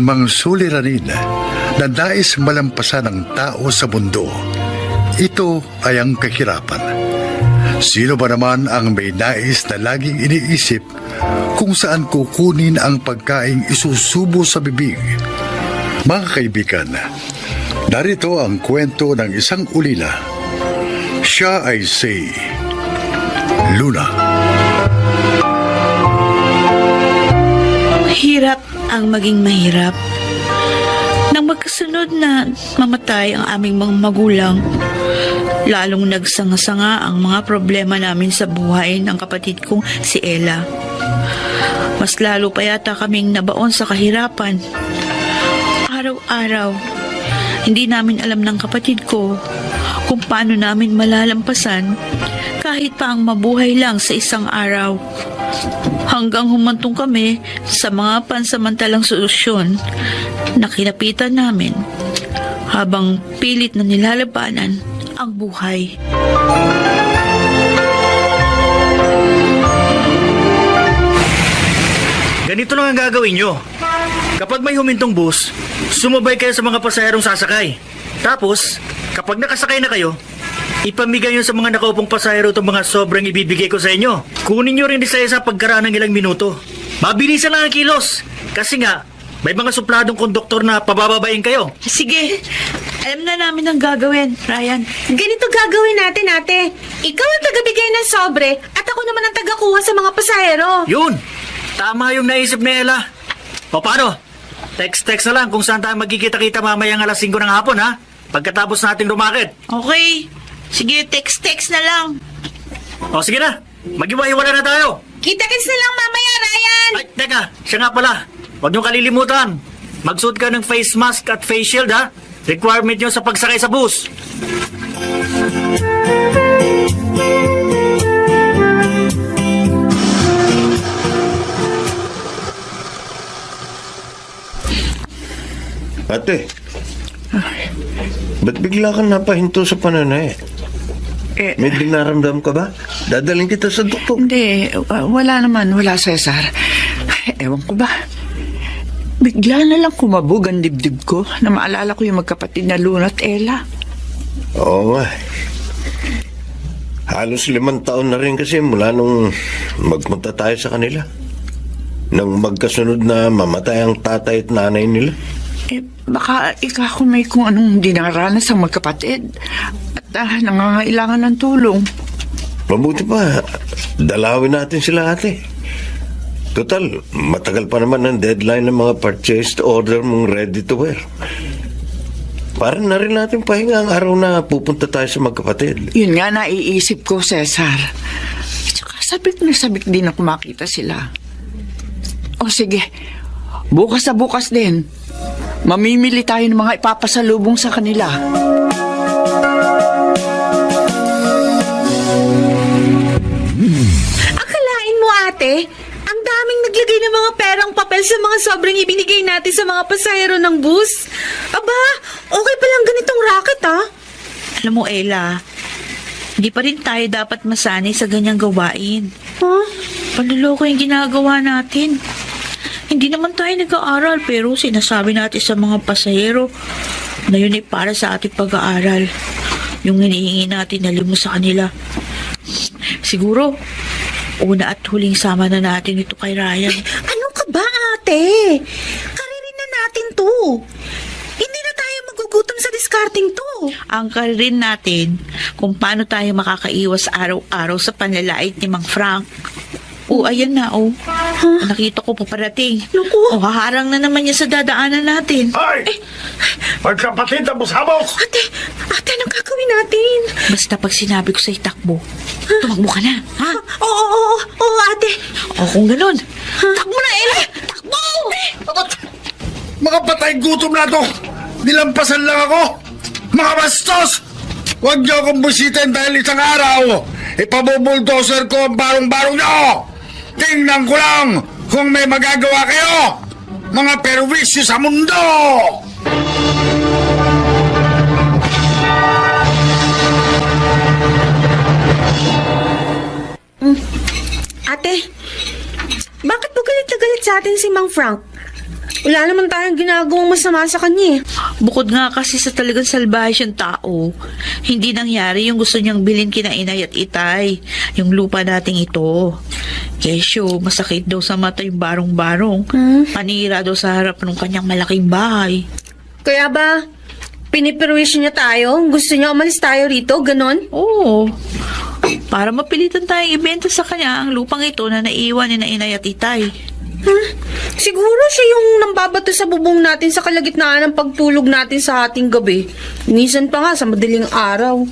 anumang suliranin na nais malampasan ng tao sa mundo, ito ay ang kahirapan. Sino ba naman ang may nais na laging iniisip kung saan kukunin ang pagkaing isusubo sa bibig? Mga kaibigan, narito ang kwento ng isang ulila. Siya ay si Luna. Hirap ang maging mahirap. Nang magkasunod na mamatay ang aming mga magulang, lalong nagsanga-sanga ang mga problema namin sa buhay ng kapatid kong si Ella. Mas lalo pa yata kaming nabaon sa kahirapan. Araw-araw, hindi namin alam ng kapatid ko kung paano namin malalampasan kahit pa ang mabuhay lang sa isang araw. Hanggang humantong kami sa mga pansamantalang solusyon na kinapitan namin habang pilit na nilalabanan ang buhay. Ganito lang ang gagawin nyo. Kapag may humintong bus, sumabay kayo sa mga pasaherong sasakay. Tapos, kapag nakasakay na kayo, ipamigay nyo sa mga nakaupong pasahero itong mga sobrang ibibigay ko sa inyo. Kunin nyo rin isa-isa pagkaraan ng ilang minuto. Mabilisan lang ang kilos. Kasi nga, may mga supladong konduktor na pabababain kayo. Sige, alam na namin ang gagawin, Ryan. Ganito gagawin natin, ate. Ikaw ang tagabigay ng sobre at ako naman ang tagakuha sa mga pasahero. Yun! Tama yung naisip ni Ella. O paano? Text-text na lang kung saan tayo magkikita-kita mamayang alas 5 ng hapon, ha? Pagkatapos nating rumakit. Okay. Sige, text-text na lang. O sige na, mag-iwa-iwala na tayo. Kita-kits na lang mamaya, Ryan! Ay, teka, siya nga pala. Huwag niyong kalilimutan. Magsuot ka ng face mask at face shield, ha? Requirement nyo sa pagsakay sa bus. Ate, ba't bigla kang napahinto sa pananay? May dinaramdam ka ba? Dadaling kita sa doktor. Hindi, wala naman. Wala, Cesar. Ewan ko ba? Bigla na lang kumabog ang dibdib ko na maalala ko yung magkapatid na Luna at Ella. Oo nga. Halos 5 taon na rin kasi mula nung magpunta tayo sa kanila. Nang magkasunod na mamatay ang tatay at nanay nila. Baka ikakumay kung anong dinaranas ang magkapatid at nangangailangan ng tulong. Mabuti pa, dalawin natin sila, ate. Total, matagal pa naman ang deadline ng mga purchased order mong ready to wear. Para na rin natin pahinga ang araw na pupunta tayo sa magkapatid. Yun nga naiisip ko, Cesar. Tsaka sabik na sabik din ako makita sila. O sige, bukas na bukas din. Mamimili tayo ng mga ipapasalubong sa kanila. Akalain mo, ate, ang daming naglagay ng mga perang papel sa mga sobrang ibinigay natin sa mga pasahero ng bus. Aba, okay palang ganitong racket, ha? Alam mo, Ella, hindi pa rin tayo dapat masanay sa ganyang gawain. Huh? Panloloko yung ginagawa natin. Hindi naman tayo nag-aaral pero sinasabi natin sa mga pasahero na yun ay para sa ating pag-aaral. Yung hinihingi natin na limos sa kanila. Siguro, una at huling sama na natin ito kay Ryan. Ano ka ba, ate? Karirin na natin to. Hindi na tayo magugutom sa discarding to. Ang karirin natin kung paano tayo makakaiwas araw-araw sa panlalait ni Mang Frank. Ayan na, Nakita ko paparating. Naku. Haharang na naman niya sa dadaanan natin. Ay! Magkapatid na busabok! Ate, anong gagawin natin? Basta pag sinabi ko sa itakbo, tumakbo ka na, ha? Oo, ate. Kung ganun, takbo na, Ella! Takbo! Mga patay gutom na to! Nilampasan lang ako! Mga bastos! Huwag niyo akong busitin dahil isang araw! Ipabubuldoser ko ang barong-barong niyo! Tingnan ko lang kung may magagawa kayo! Mga perwisyo sa mundo! Ate, bakit po galit na galit sa atin si Mang Frank? Wala naman tayong ginagawang masama sa kanya eh. Bukod nga kasi sa talagang salbahe siyang tao, hindi nangyari yung gusto niyang bilhin kina inay at itay, yung lupa nating ito. Kesyo, masakit daw sa mata yung barong-barong. Panira daw sa harap ng kanyang malaking bahay. Kaya ba, piniperwisyo niya tayo? Gusto niya umalis tayo rito? Ganon? Oo. Para mapilitan tayong ibenta sa kanya ang lupang ito na naiwan ni na inay at itay. Siguro siya yung nambabato sa bubong natin sa kalagitnaan ng pagtulog natin sa ating gabi. Minsan pa nga sa madaling araw.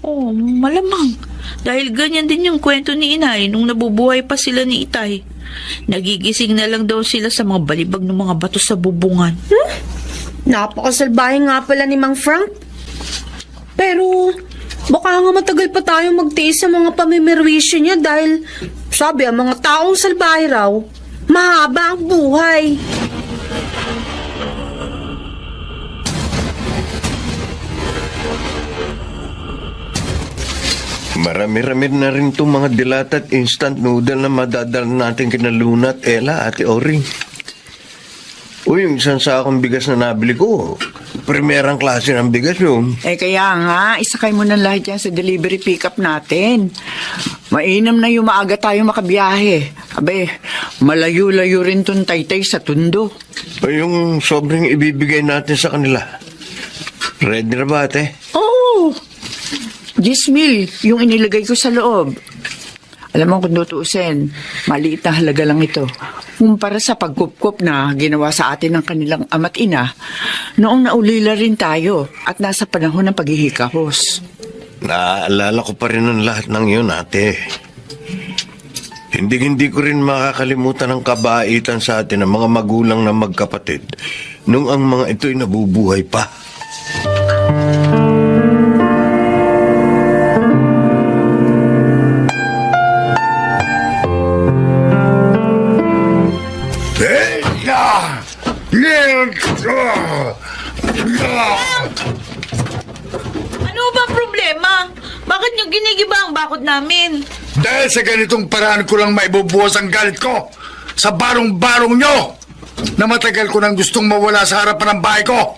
Oo, malamang. Dahil ganyan din yung kwento ni inay nung nabubuhay pa sila ni itay. Nagigising na lang daw sila sa mga balibag ng mga bato sa bubungan. Napakasalbahe nga pala ni Mang Frank. Pero, baka nga matagal pa tayo magtiis sa mga pamimerwisyo niya dahil, sabi, ang mga taong salbahe raw, mahaba ang buhay. Marami-rami na rin itong mga dilat at instant noodle na madadala natin kina Luna at Ella, Ate Oring. Uy, yung isang sakong bigas na nabili ko, primerang klase ng bigas yun. Kaya nga, isakay mo na lahat yan sa delivery pickup natin. Mainam na yung maaga tayo makabiyahe. Abe, malayo-layo rin tong taytay sa tundo. O yung sobrang ibibigay natin sa kanila. Ready na ba, ate? Oo! 10 mil yung inilagay ko sa loob. Alam mo kung tutuusin, maliit na halaga lang ito. Kumpara sa pagkupkup na ginawa sa atin ng kanilang ama't ina, noong naulila rin tayo at nasa panahon ng paghihikahos. Naaalala ko pa rin ang lahat ng yun, ate. Hindi ko rin makakalimutan ang kabaitan sa atin ng mga magulang na magkapatid nung ang mga ito'y nabubuhay pa. Ano ba problema? Bakit niyo ginigiba ang bakod namin? Dahil sa ganitong paraan ko lang maibubuhos ang galit ko sa barong-barong nyo na matagal ko nang gustong mawala sa harapan ng bahay ko.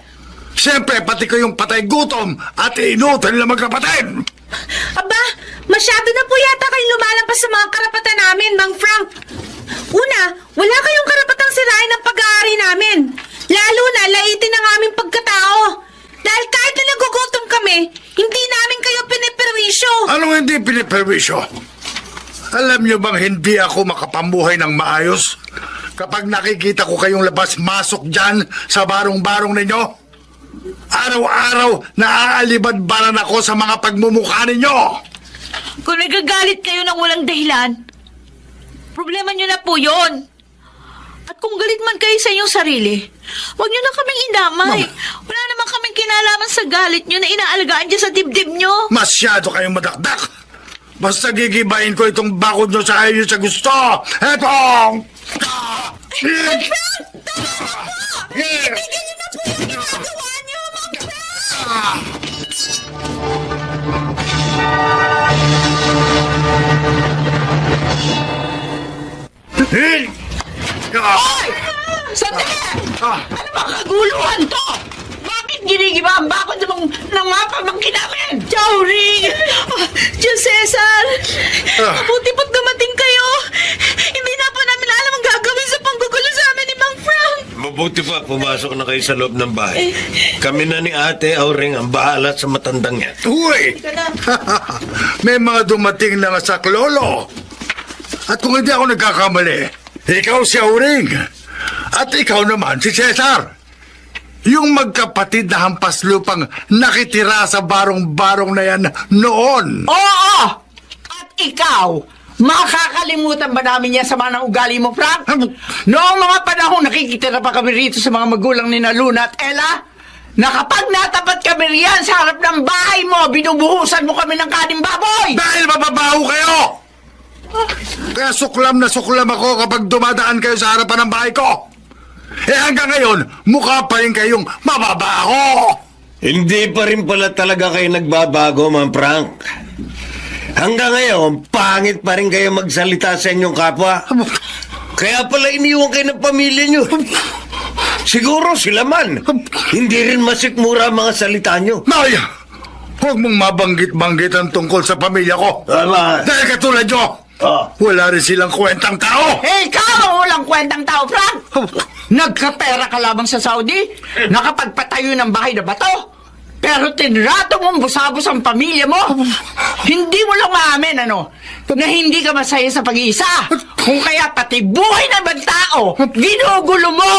Siyempre, pati ko yung patay gutom at inutan nila magkapatid. Aba, masyado na po yata kayong lumalampas sa mga karapatan namin, Mang Frank. Una, wala kayong karapatang sirain ang pag-aari namin. Lalo na laitin ang aming pagkatao. Dahil kahit na nagugutom kami, hindi namin kayo piniperwisyo. Anong hindi piniperwisyo? Alam nyo bang hindi ako makapamuhay ng maayos kapag nakikita ko kayong labas-masok dyan sa barong-barong ninyo? Araw-araw naaalibad-baran ako sa mga pagmumukha ninyo. Kung nagagalit kayo ng walang dahilan, problema nyo na po yun. At kung galit man kayo sa inyong sarili, huwag nyo na kaming indamay. Wala naman kaming kinalaman sa galit nyo na inaalagaan dyan sa dibdib nyo. Masyado kayong madakdak. Basta gigibain ko itong bakod nyo sa ayaw nyo sa gusto. Eto! Sandali! Ano ba kaguluhan to? Bakit ginigiba ang bakod ng mga pamangkin namin? Jauring! Diyos Cesar! Mabuti po't dumating kayo! Hindi na po namin alam ang gagawin sa panggugulo sa amin ni Mang Frank! Mabuti pa, pumasok na kayo sa loob ng bahay. Kami na ni Ate Auring ang bahala sa matandang yan. Uy! May mga dumating na sa klolo. At kung hindi ako nagkakamali, ikaw si Auring. At ikaw naman si Cesar. Yung magkapatid na hampas lupang nakitira sa barong-barong na yan noon. Oo! At ikaw, makakalimutan ba namin yan sa mga ugali mo, Frank? Noong mga panahon nakikitira pa kami rito sa mga magulang ni Luna at Ella, na kapag natapat kami riyan sa harap ng bahay mo, binubuhusan mo kami ng kaning baboy! Dahil mababaho kayo! Kaya suklam na suklam ako kapag dumadaan kayo sa harapan ng bahay ko. Hanggang ngayon, mukha pa rin kayong mababaho. Hindi pa rin pala talaga kayo nagbabago, Ma'am Frank. Hanggang ngayon, pangit pa rin kayo magsalita sa inyong kapwa. Kaya pala iniwan kayo ng pamilya nyo. Siguro sila man. Hindi rin masikmura ang mga salita nyo. Nay! Huwag mong mabanggit-banggit ang tungkol sa pamilya ko. Tama. Dahil katulad nyo, wala rin silang kwentang tao. Eh, ikaw ang walang kwentang tao, Frank! Nagkapera ka lamang sa Saudi? Nakapagpatayo ng bahay na bato? Pero tinrato mong busabos ang pamilya mo? Hindi mo lang maamin, na hindi ka masaya sa pag-iisa? Kung kaya pati buhay ng ibang tao, ginugulo mo!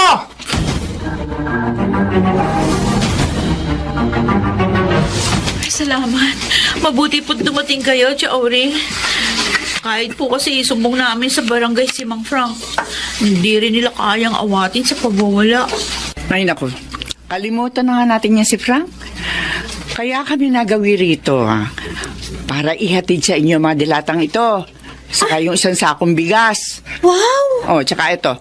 Ay, salamat. Mabuti po't dumating kayo, Chauri. Kahit po kasi isumbong namin sa barangay si Mang Frank, hindi rin nila kayang awatin sa pagwawala. Ay, naku. Kalimutan na nga natin niya si Frank. Kaya kami nagawi rito, para ihatid sa inyo mga dilatang ito. Saka yung isang sakong bigas. Wow! Tsaka ito.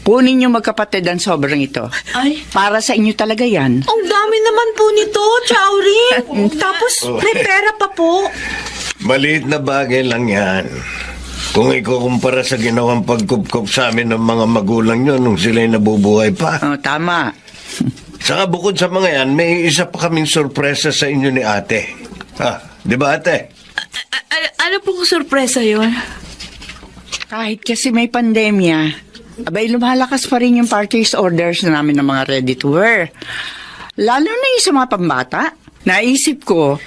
Kunin niyo magkapatid ang sobrang ito. Ay, Para sa inyo talaga yan. Ang dami naman po nito, Chowring. Tapos may pera pa po. Maliit na bagay lang yan. Kung ikukumpara sa ginawang pagkupkup sa amin ng mga magulang nyo nung sila'y nabubuhay pa. Tama. Saka bukod sa mga yan, may isa pa kaming sorpresa sa inyo ni ate. Di ba ate? ano pong sorpresa yon? Kahit kasi may pandemya, abay lumalakas pa rin yung purchase orders namin ng mga ready to wear. Lalo na yung sa mga pambata. Naisip ko,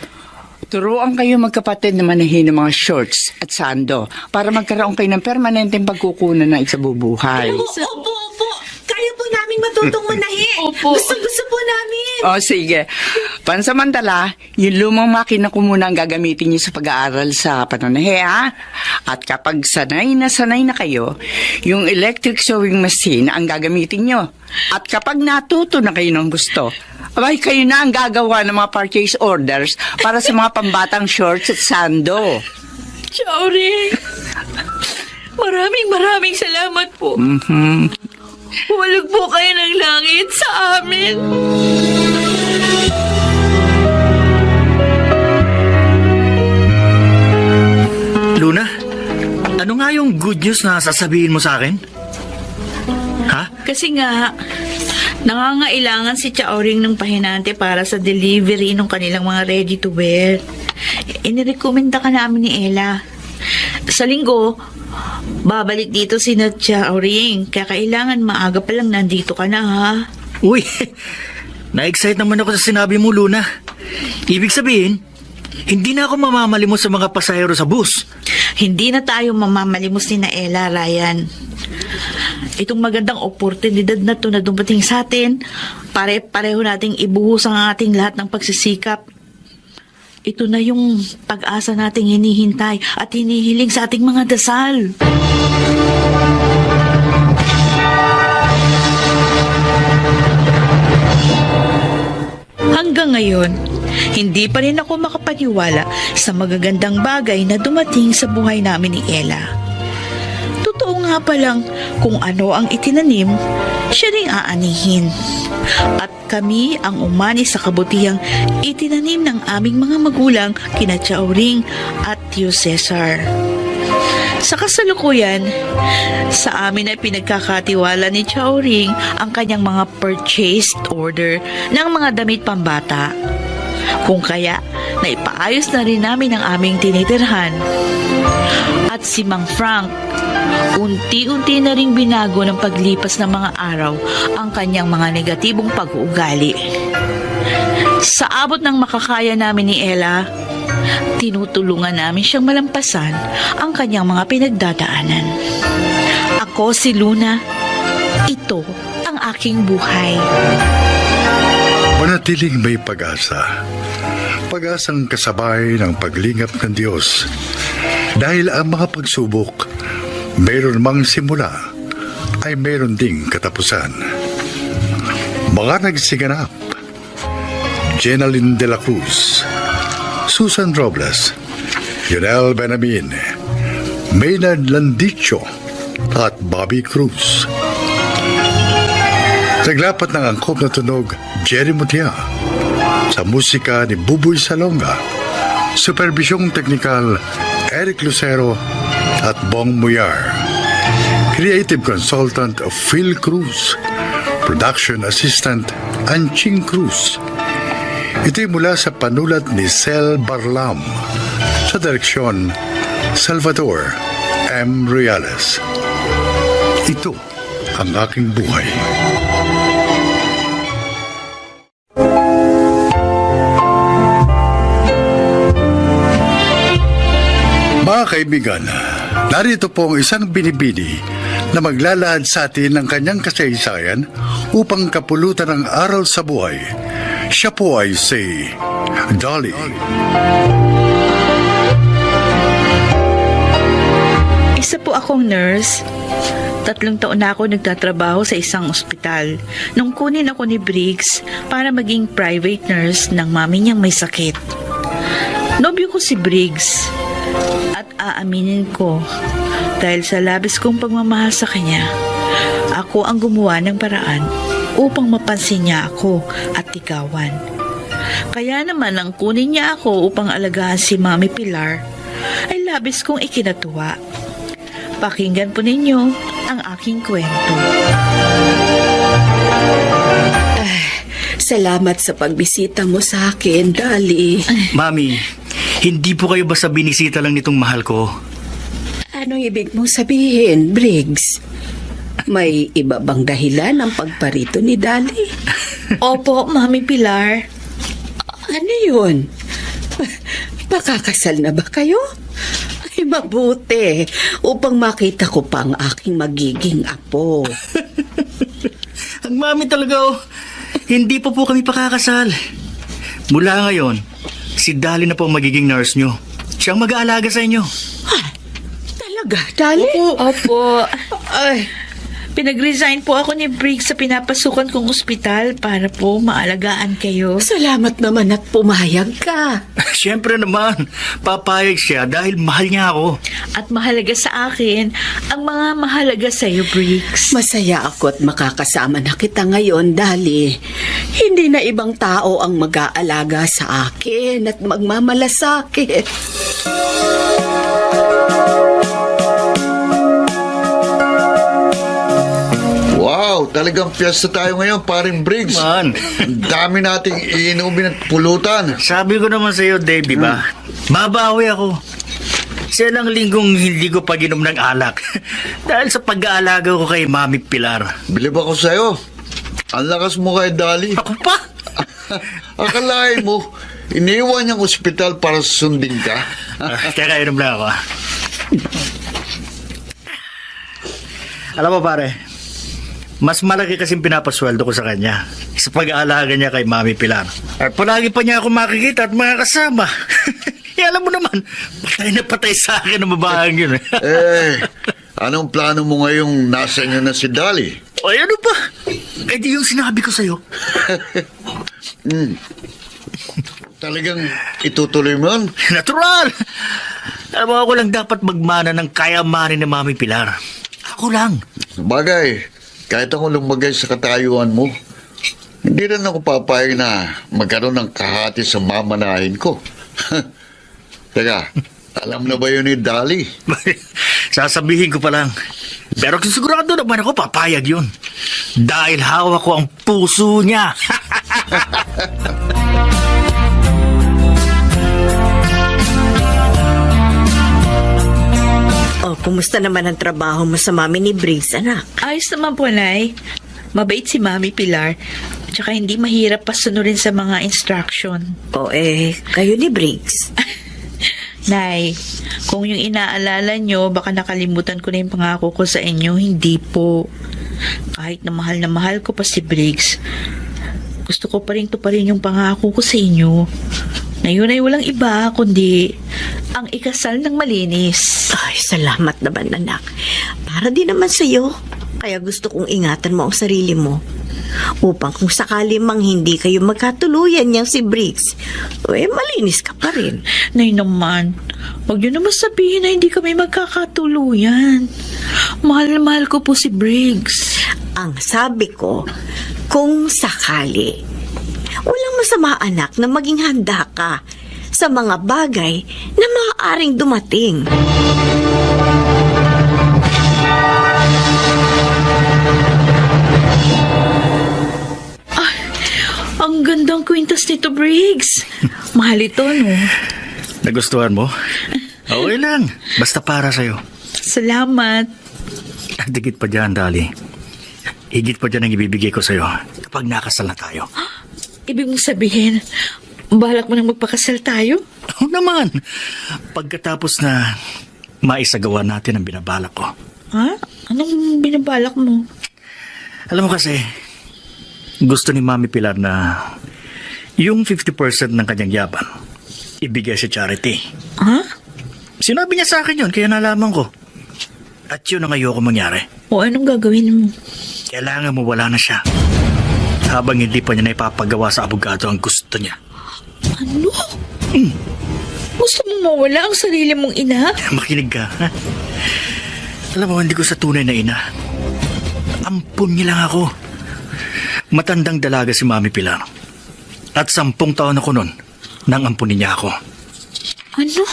turuan kayo magkapatid na manahin ng mga shorts at sando para magkaroon kayo ng permanenteng pagkukunan ng isabubuhay. Opo. Kaya po namin matutong manahi. Opo. Gusto po namin. Sige. Pansamantala, yung lumang makina ko muna ang gagamitin niyo sa pag-aaral sa pananahe, At kapag sanay na kayo, yung electric sewing machine ang gagamitin niyo. At kapag natuto na kayo ng gusto, abay kayo na ang gagawa ng mga purchase orders para sa mga pambatang shorts at sando. Chauri, maraming salamat po. Huwalog po kayo ng langit sa amin. Luna, ano nga yung good news na sasabihin mo sa akin? Ha? Kasi nga, nangangailangan si Chaoring ng pahinante para sa delivery ng kanilang mga ready to wear. Inirekomenda ka namin ni Ella. Sa linggo, babalik dito si Chaoring. Kaya kailangan maaga pa lang nandito ka na, ha? Uy, na-excite naman ako sa sinabi mo, Luna. Ibig sabihin, hindi na ako mamamalimos sa mga pasahero sa bus. Hindi na tayo mamamalimos ni na Ella, Ryan. Itong magandang oportunidad na to na dumating sa atin, pare-pareho nating ibuhos ang ating lahat ng pagsisikap. Ito na yung pag-asa nating hinihintay at hinihiling sa ating mga dasal. Hanggang ngayon, hindi pa rin ako makapaniwala sa magagandang bagay na dumating sa buhay namin ni Ella. Totoo nga palang kung ano ang itinanim, siya ring aanihin. At kami ang umani sa kabutihang itinanim ng aming mga magulang kina Chaoring at Tio Cesar. Sa kasalukuyan, sa amin ay pinagkakatiwala ni Chaoring ang kanyang mga purchased order ng mga damit pambata. Kung kaya, naipaayos na rin namin ang aming tinitirhan. At si Mang Frank, unti-unti na ring binago ng paglipas ng mga araw ang kanyang mga negatibong pag-uugali. Sa abot ng makakaya namin ni Ella, tinutulungan namin siyang malampasan ang kanyang mga pinagdadaanan. Ako si Luna. Ito ang aking buhay. Manatiling may pag-asa. Pag-asang kasabay ng paglingap ng Diyos. Dahil ang mga pagsubok, mayroon mang simula, ay mayroon ding katapusan. Mga nagsiganap: Jenaline de la Cruz, Susan Robles, Yonel Benamin, Maynard Landicho, at Bobby Cruz. Naglapat ng angkop na tunog, Jerry Mutia. Sa musika ni Buboy Salonga. Supervisyong teknikal, Eric Lucero at Bong Muyar. Creative Consultant Phil Cruz. Production Assistant Anching Cruz. Ito'y mula sa panulat ni Sel Barlam. Sa direksyon, Salvador M. Reales. Ito ang aking buhay. Mga kaibigan, narito po ang isang binibini na maglalahad sa atin ng kanyang kasaysayan upang kapulutan ang aral sa buhay. Siya po ay si Dolly. Isa po akong nurse. 3 taon na ako nagtatrabaho sa isang ospital nung kunin ako ni Briggs para maging private nurse ng mami niyang may sakit. Nobyo ko si Briggs at aaminin ko dahil sa labis kong pagmamahal sa kanya, ako ang gumawa ng paraan upang mapansin niya ako at ligawan. Kaya naman ang kunin niya ako upang alagaan si Mami Pilar ay labis kong ikinatuwa. Pakinggan po ninyo ang aking kwento. Salamat sa pagbisita mo sa akin, Dolly. Mami, hindi po kayo basta binisita lang nitong mahal ko. Anong ibig mong sabihin, Briggs? May iba bang dahilan ang pagparito ni Dolly? Opo, Mami Pilar. Ano yun? Pakakasal na ba kayo? Ay, mabuti. Upang makita ko pa ang aking magiging apo. Ang mami talaga oh. Hindi pa po kami pakakasal. Mula ngayon, si Dolly na po ang magiging nurse nyo. Siyang mag-aalaga sa inyo. Talaga, Dolly? Opo. Ay, Pinag-resign po ako ni Briggs sa pinapasukan kong ospital para po maalagaan kayo. salamat naman at pumayag ka. Siyempre naman, papayag siya dahil mahal niya ako. At mahalaga sa akin ang mga mahalaga sa iyo, Briggs. Masaya ako at makakasama na kita ngayon, Dolly. Hindi na ibang tao ang mag-aalaga sa akin at magmamalasakit. Wow, talagang piyesta tayo ngayon, paring Briggs. Man. Ang dami nating iinumin at pulutan. Sabi ko naman sa iyo, Dave, di ba? Babawi ako. Sa ilang linggong hindi ko pag-inom ng alak. Dahil sa pag-aalaga ko kay Mami Pilar. Bilib ako sa'yo. Ang lakas mo kay Dolly. Ako pa? Akalain mo, iniwan niyang ospital para sundin ka. Kaya inom lang ako. Alam mo pare, mas malaki kasing pinapasweldo ko sa kanya sa pag-aalaga niya kay Mami Pilar. At palagi pa niya ako makikita at makakasama. Alam mo naman, patay na patay sa akin ang babaeng yun. Anong plano mo ngayong nasa inyo na si Dolly? Ay, ano pa? Eh di yung sinabi ko sa'yo. Talagang itutuloy mo yun? Natural! Alam mo, ako lang dapat magmana ng kayamanin ni Mami Pilar. Ako lang. Bagay, kahit ako lumagay sa katayuan mo, hindi rin ako papayag na magkaroon ng kahati sa mamanahin ko. Teka, alam na ba yun ni Dolly? Sasabihin ko pa lang. Pero kung sigurado naman ako, papayag yun. Dahil hawak ko ang puso niya. Oh, kumusta naman ang trabaho mo sa mami ni Briggs, anak? Ayos naman po, Nay. Mabait si Mami Pilar. Tsaka hindi mahirap pasunurin sa mga instruction. O kayo ni Briggs. Nay, kung yung inaalala nyo, baka nakalimutan ko na yung pangako ko sa inyo. Hindi po. Kahit na mahal ko pa si Briggs, gusto ko pa rin tuparin yung pangako ko sa inyo. Na yun ay walang iba, kundi ang ikasal ng malinis. Ay, salamat naman, anak. Para din naman sa'yo. Kaya gusto kong ingatan mo ang sarili mo. Upang kung sakali mang hindi kayo magkatuluyan niyang si Briggs, malinis ka pa rin. Nay naman, huwag nyo naman sabihin na hindi kami magkakatuluyan. Mahal ko po si Briggs. Ang sabi ko, kung sakali, walang masama anak na maging handa ka sa mga bagay na maaaring dumating. ganda ang kwintas nito, Briggs. Mahal ito, no? Nagustuhan mo? Okay lang. Basta para sa'yo. Salamat. At higit pa dyan, Dali. Higit pa dyan ang ibibigay ko sa'yo kapag nakasal na tayo. Ibig mong sabihin, balak mo nang magpakasal tayo? Oo naman. Pagkatapos na maisagawa natin ang binabalak ko. Ha? Anong binabalak mo? Alam mo kasi, gusto ni Mami Pilar na yung 50% ng kanyang yaman ibigay sa charity. Ha? Sinabi niya sa akin yun, kaya nalaman ko. At yun ang ayoko mangyari. O anong gagawin mo? Kailangan mo wala na siya. Habang hindi pa niya na ipapagawa sa abogado ang gusto niya. Ano? Gusto mong mawala ang sarili mong ina? Makinig ka, ha? Alam mo, hindi ko sa tunay na ina. Ampun niya lang ako. Matandang dalaga si Mami Pilar. At 10 taon ako nun nang ampunin niya ako. Ano?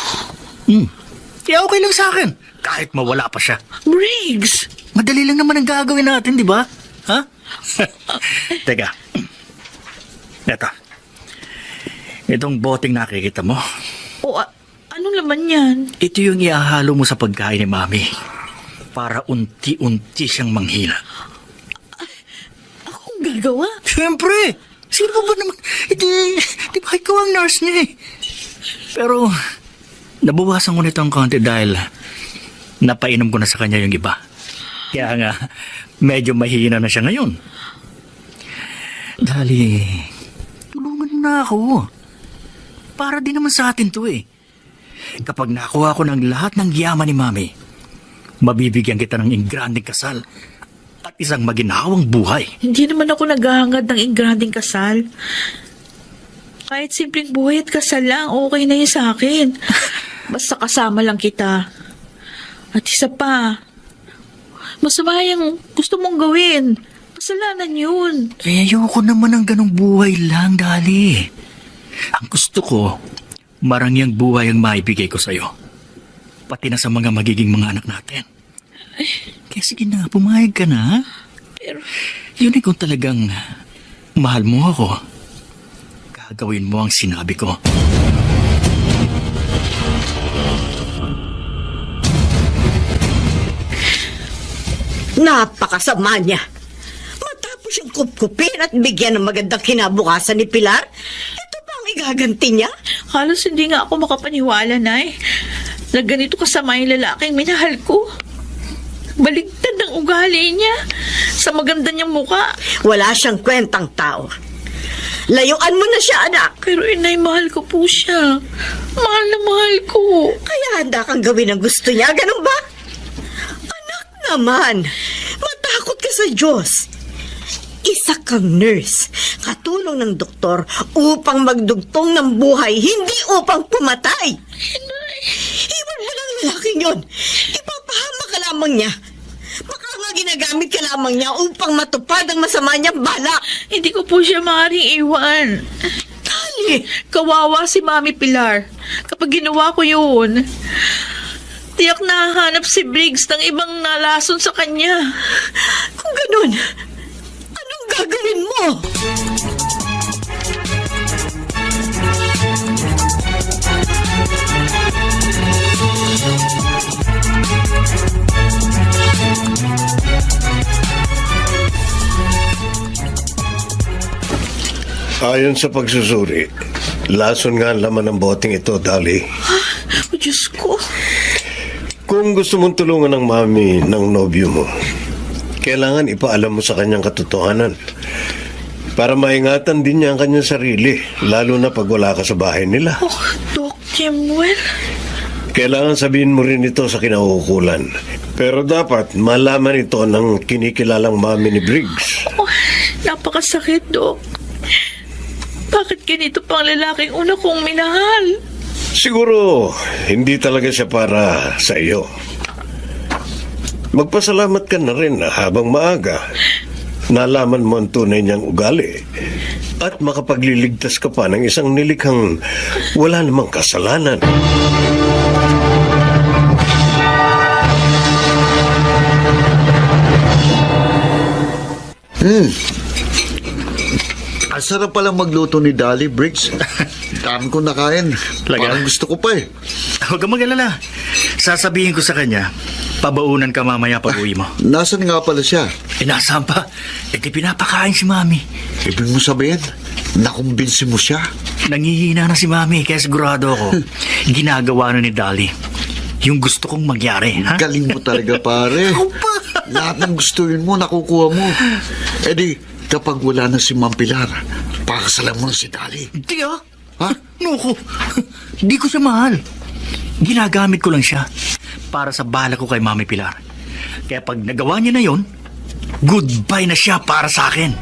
Kaya okay lang sa akin. Kahit mawala pa siya. Briggs! Madali lang naman ang gagawin natin, di ba? Ha? Teka. Eto. Itong boteng nakikita mo. O, anong laman yan? Ito yung iahalo mo sa pagkain ni Mami. Para unti-unti siyang manghila. Akong gagawa? Siyempre! Sino ba naman? Di ba ikaw ang nurse niya eh? Pero, nabawasan ko nito ang konti dahil napainom ko na sa kanya yung iba. Kaya nga, medyo mahina na siya ngayon. Dali, tulungan mo na ako. Para din naman sa atin to eh. Kapag nakuha ko ng lahat ng yaman ni Mami, mabibigyan kita ng ingranding kasal at isang maginhawang buhay. Hindi naman ako naghahangad ng ingranding kasal. Kahit simpleng buhay at kasal lang, okay na yun sa akin. Basta kasama lang kita. At isa pa, masama yung gusto mong gawin. Kasalanan yun. Eh, ayoko naman ng ganong buhay lang, Dali. Ang gusto ko, marangyang buhay ang maibigay ko sa'yo. Pati na sa mga magiging mga anak natin. Kaya sige na, pumayag ka na, ha? Pero, Yun eh kung talagang mahal mo ako. Gagawin mo ang sinabi ko. Napakasama niya. Matapos yung kupkupin at bigyan ng magandang kinabukasan ni Pilar, ito ba ang igaganti niya? halos hindi nga ako makapaniwala, Nay, na ganito kasama yung lalaking minahal ko. Baligtad ang ugali niya sa maganda niyang muka. Wala siyang kwentang tao. Layuan mo na siya, anak. Pero inay, mahal ko po siya. Mahal na mahal ko. Kaya handa kang gawin ang gusto niya, ganun ba? Anak naman, matakot ka sa Diyos. Isa kang nurse, katulong ng doktor upang magdugtong ng buhay, hindi upang pumatay. Iwan mo lang lalaking yun. Ipapahama ka lamang niya. Baka nga ginagamit ka lamang niya upang matupad ang masama niyang balak. Hindi ko po siya maaaring iwan. Dali! Kawawa si Mami Pilar. Kapag ginawa ko yun, tiyak nahanap si Briggs ng ibang nalason sa kanya. Kung ganun, anong gagawin mo? Ayon sa pagsusuri, lason nga ang laman ng boteng ito, Dali. Oh, Diyos ko. Kung gusto mong tulungan ng mami ng nobyo mo, kailangan ipaalam mo sa kanyang katotohanan para maingatan din niya ang kanyang sarili, lalo na pag wala ka sa bahay nila. Oh, Doc Jimwell. Kailangan sabihin mo rin ito sa kinaukulan. Pero dapat malaman ito ng kinikilalang mami ni Briggs. Oh, napakasakit, Doc. Bakit ganito pang lalaking una kong minahal? Siguro, hindi talaga siya para sa iyo. Magpasalamat ka na rin na habang maaga, nalaman mo ang tunay niyang ugali at makapagliligtas ka pa ng isang nilikhang wala namang kasalanan. sarap palang magluto ni Dali, Briggs. Dami kong nakain. Talaga? Parang gusto ko pa eh. Huwag kang mag-alala. Sasabihin ko sa kanya, pabaunan ka mamaya pag uwi mo. Nasaan nga pala siya? Nasaan pa? Di pinapakain si Mami. Ibig mo sabihin, nakumbinsi mo siya? Nangihina na si Mami, kaya sigurado ako, ginagawa na ni Dali. Yung gusto kong magyari, ha? Galing mo talaga, pare. Lahat ng gustuin mo, nakukuha mo. Eh di, kapag wala na si Ma'am Pilar, pakasalan mo na si Dali. Hindi ah. Ha? Nuko, di ko siya mahal. Ginagamit ko lang siya para sa bala ko kay Mami Pilar. Kaya pag nagawa niya na yon, goodbye na siya para sa akin.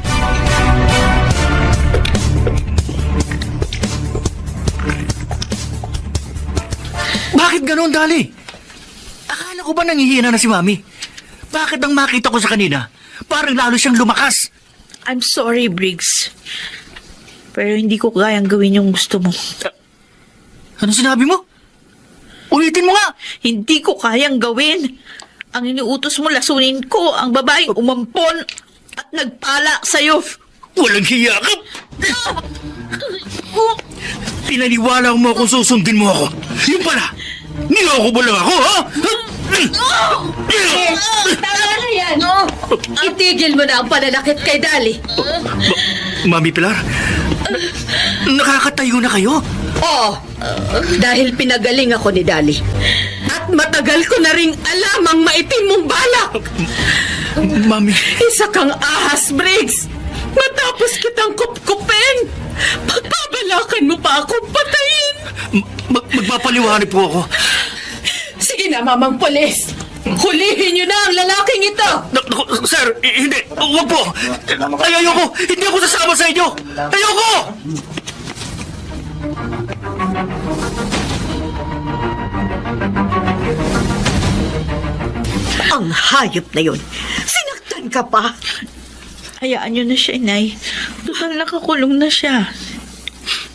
Bakit ganon, Dali? Akala ko ba nangihina na si Mami? Bakit ang makita ko sa kanina, parang lalo siyang lumakas? I'm sorry, Briggs. Pero hindi ko kayang gawin yung gusto mo. Ano sinabi mo? Ulitin mo nga! Hindi ko kayang gawin. Ang iniutos mo, lasunin ko ang babaeng umampon at nagpala sa'yo. Walang hiya ka! Pinaniwala mo kung susundin mo ako. Yung pala, niloko mo lang ako, ha? Tama na yan! Itigil mo na ang pananakit kay Dali. Mami Pilar, nakakatayo na kayo? Oo, dahil pinagaling ako ni Dali. At matagal ko na ring alam ang maitim mong balak. Mami, Isa kang ahas, Briggs. Matapos kitang kupkupin, pagpabalakan mo pa akong patayin. magpapaliwanag po ako. Sige na, Mamang Polis. Hulihin niyo na ang lalaking ito. Sir, hindi. Huwag po. Ayoko. Hindi ako sasama sa inyo. Ayoko! Ang hayop na yun. Sinaktan ka pa. Hayaan niyo na siya, Inay. Total nakakulong na siya.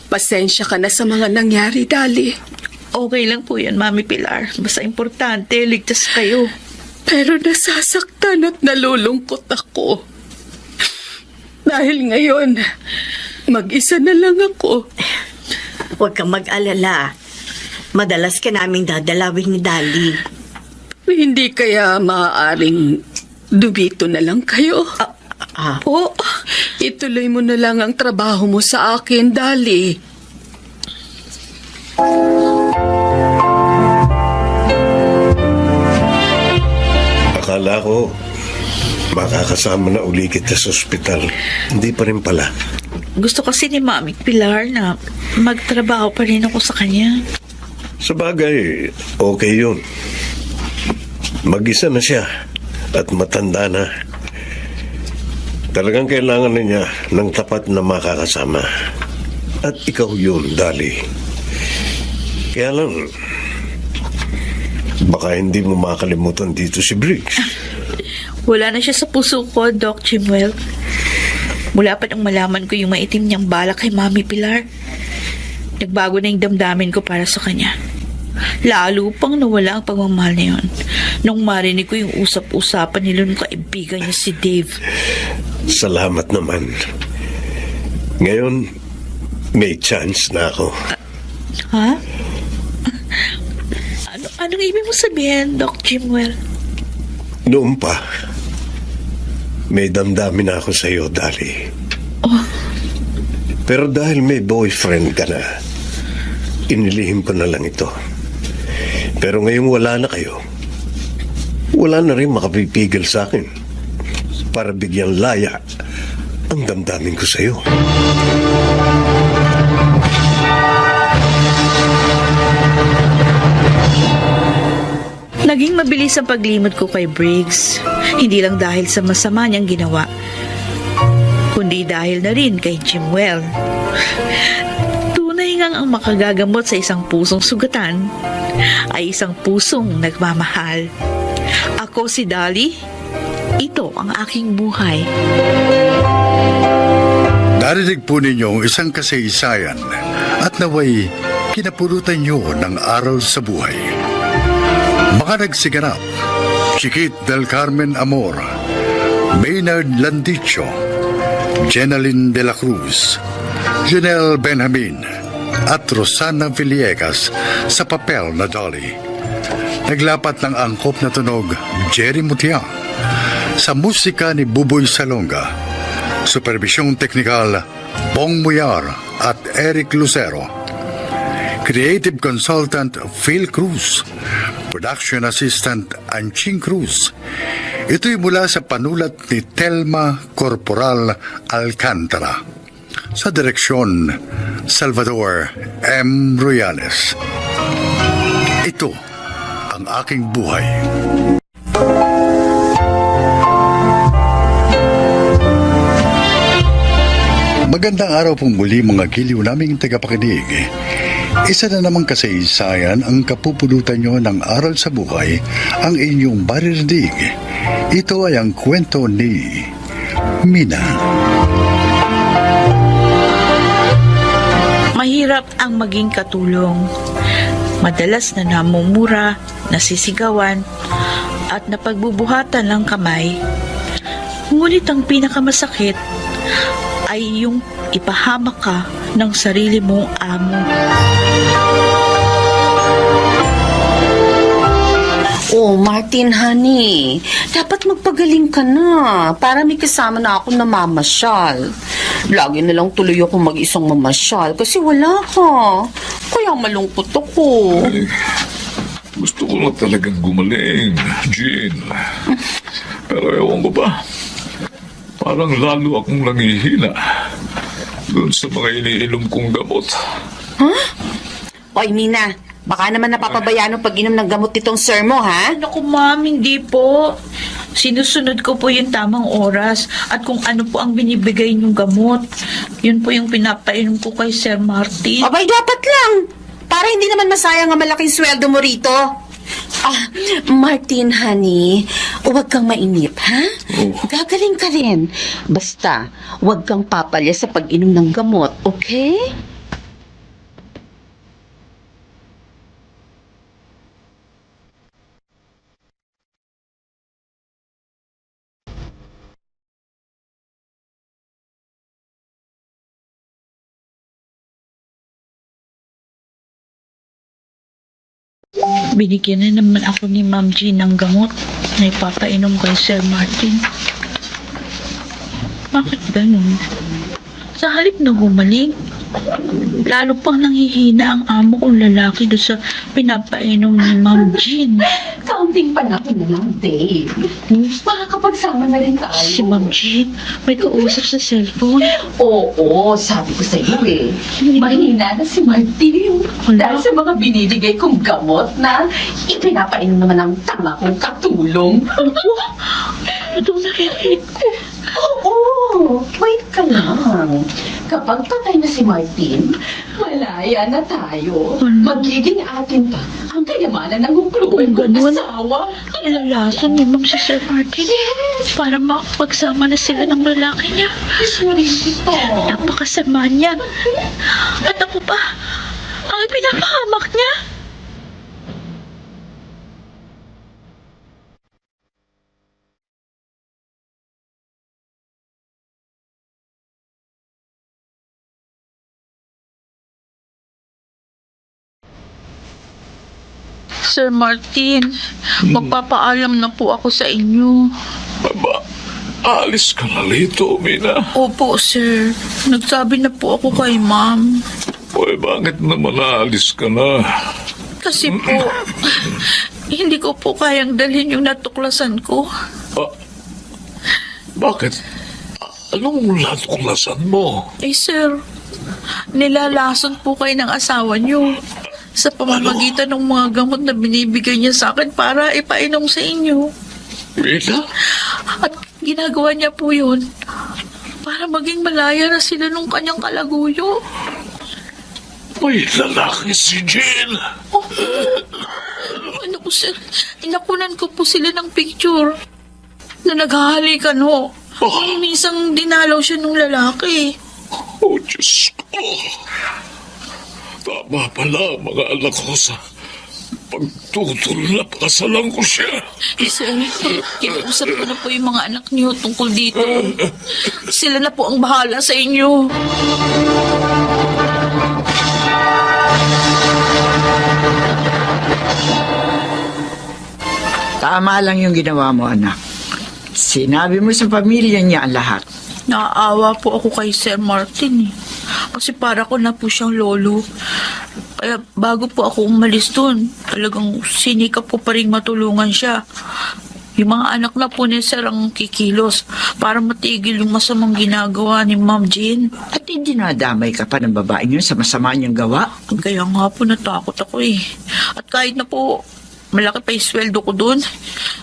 Pasensya ka na sa mga nangyari, Dali. Okay lang po yan, Mami Pilar. Basta importante, ligtas kayo. Pero nasasaktan at nalulungkot ako. Dahil ngayon, mag-isa na lang ako. Huwag kang mag-alala. Madalas ka naming dadalawin ni Dali. Hindi kaya maaaring dumito na lang kayo? Po, Ituloy mo na lang ang trabaho mo sa akin, Dali. Akala ko, makakasama na uli kita sa ospital. Hindi pa rin pala. gusto kasi ni Mami Pilar na magtrabaho pa rin ako sa kanya. Sa bagay, okay yun. Mag-isa na siya at matanda na. Talagang kailangan na niya ng tapat na makakasama. At ikaw yun, Dali. Kaya lang, baka hindi mo makalimutan dito si Briggs. Wala na siya sa puso ko, Doc Jimwell. Mula pa nang malaman ko yung maitim niyang balak kay Mami Pilar, nagbago na yung damdamin ko para sa kanya. Lalo pang nawala ang pagmamahal na yun nung marinig ko yung usap-usapan nila ng kaibigan niya si Dave. Salamat naman. Ngayon, may chance na ako. Ha? Anong ibig mo sabihin, Doc Jimwell? Noon pa, may damdamin ako sa iyo, Dali. Oh. Pero dahil may boyfriend ka na, inilihim ko na lang ito. Pero ngayong wala na kayo, wala na rin makapipigil sa akin para bigyang laya ang damdamin ko sa iyo. Naging mabilis ang paglimot ko kay Briggs. Hindi lang dahil sa masama niyang ginawa, kundi dahil na rin kay Jimwell. Tunay ngang ang makagagamot sa isang pusong sugatan ay isang pusong nagmamahal. Ako si Dali. Ito ang aking buhay. Narinig po ninyo isang kasaysayan at naway kinapulutan nyo ng aral sa buhay. Mga nagsiganap, Chiquit del Carmen Amor, Maynard Landicho, Jenaline de la Cruz, Janelle Benjamin, at Rosana Villegas sa papel na Dolly. Naglapat ng angkop na tunog Jerry Mutia, sa musika ni Buboy Salonga, supervisyong teknikal Bong Muyar at Eric Lucero, creative consultant Phil Cruz, production assistant Anching Cruz. Ito'y mula sa panulat ni Telma Corporal Alcantara, sa direksyon Salvador M. Royales. Ito ang aking buhay. Magandang araw pong muli mga giliw naming tagapakinig. Isa na namang kasaysayan ang kapupulutan nyo ng aral sa buhay ang inyong maririnig. Ito ay ang kwento ni Mina. Mahirap ang maging katulong. Madalas na namumura, nasisigawan, at napagbubuhatan ng kamay. Ngunit ang pinakamasakit ay yung ipahamak ka ng sarili mong amo. Oh, Martin, honey. Dapat magpagaling ka na para may kasama na ako na mamasyal. Lagi na lang tuloy ako mag-isang mamasyal kasi wala ka. Kaya malungkot ako. Gusto ko na talagang gumaling, Jean. Pero ewan ko ba, parang lalo akong nangihina doon sa mga iniinom kong gamot. Hoy, Mina, baka naman napapabayaan ang pag-inom ng gamot nitong sir mo, ha? Naku, ma'am, hindi po. Sinusunod ko po yung tamang oras at kung ano po ang binibigay niyong gamot. Yun po yung pinapainom ko kay Sir Martin. Abay, dapat lang. Para hindi naman masayang ang malaking sweldo mo rito. Ah, Martin, honey, huwag kang mainip, ha? Gagaling ka rin. Basta, huwag kang papalya sa pag-inom ng gamot, okay? Binigyan na naman ako ni Ma'am Jean ng gamot na ipapainom kay Sir Martin. Bakit ganun? Sa halip na gumaling, lalo pang nanghihina ang amo kong lalaki doon sa pinapainom ni Ma'am Jean. Kaunting panahon na lang, Dave. Makakapagsama na rin tayo. Si Ma'am Jean, may kausap sa cellphone. Oo, sabi ko sa iyo eh. Mahina na si Martin. Dahil sa mga binibigay kong gamot na ipinapainom naman ng tama kong katulong. Itong naririnig ko. Oo, wait ka lang. Kapag patay na si Martin, malaya na tayo. Magiging atin pa ang kayamanan ng Kung upluan kong ganun, asawa. ilalason ni Ma'am si Sir Martin para makapagsama na sila ng lalaki niya. Ito. Napakasama niya. At ako pa, ang pinapahamak niya. Sir Martin, magpapaalam na po ako sa inyo. Aba, alis ka na rito, Mina. Opo, sir. Nagsabi na po ako kay ma'am. Oy, bakit naman aalis ka na? Kasi po, hindi ko po kayang dalhin yung natuklasan ko. Bakit? Anong natuklasan mo? Eh, sir, nilalason po kayo ng asawa niyo sa pamamagitan ng mga gamot na binibigay niya sa akin para ipainom sa inyo. Mina? At ginagawa niya po yun para maging malaya na sila nung kanyang kalaguyo. May lalaki si Jean. Oh, ano po, sir? Inakunan ko po sila ng picture na naghahalikan ho. Minsan dinalaw siya ng lalaki. Oh, Diyos ko. Tama pala ang mga anak ko sa pagtutol na pakasalan ko siya. Sir, kinausap ko na po yung mga anak niyo tungkol dito. Sila na po ang bahala sa inyo. Tama lang yung ginawa mo, anak. Sinabi mo sa pamilya niya ang lahat. Naaawa po ako kay Sir Martin eh. Kasi para ko na po siyang lolo. Kaya bago po ako umalis dun, talagang sinikap ko pa rin matulungan siya. Yung mga anak na po ni Sir ang kikilos para matigil yung masamang ginagawa ni Ma'am Jean. At hindi nadamay ka pa ng babaeng yun sa masama niyang gawa. Kaya nga po natakot ako eh. At kahit na po malaki pa yung sweldo ko dun,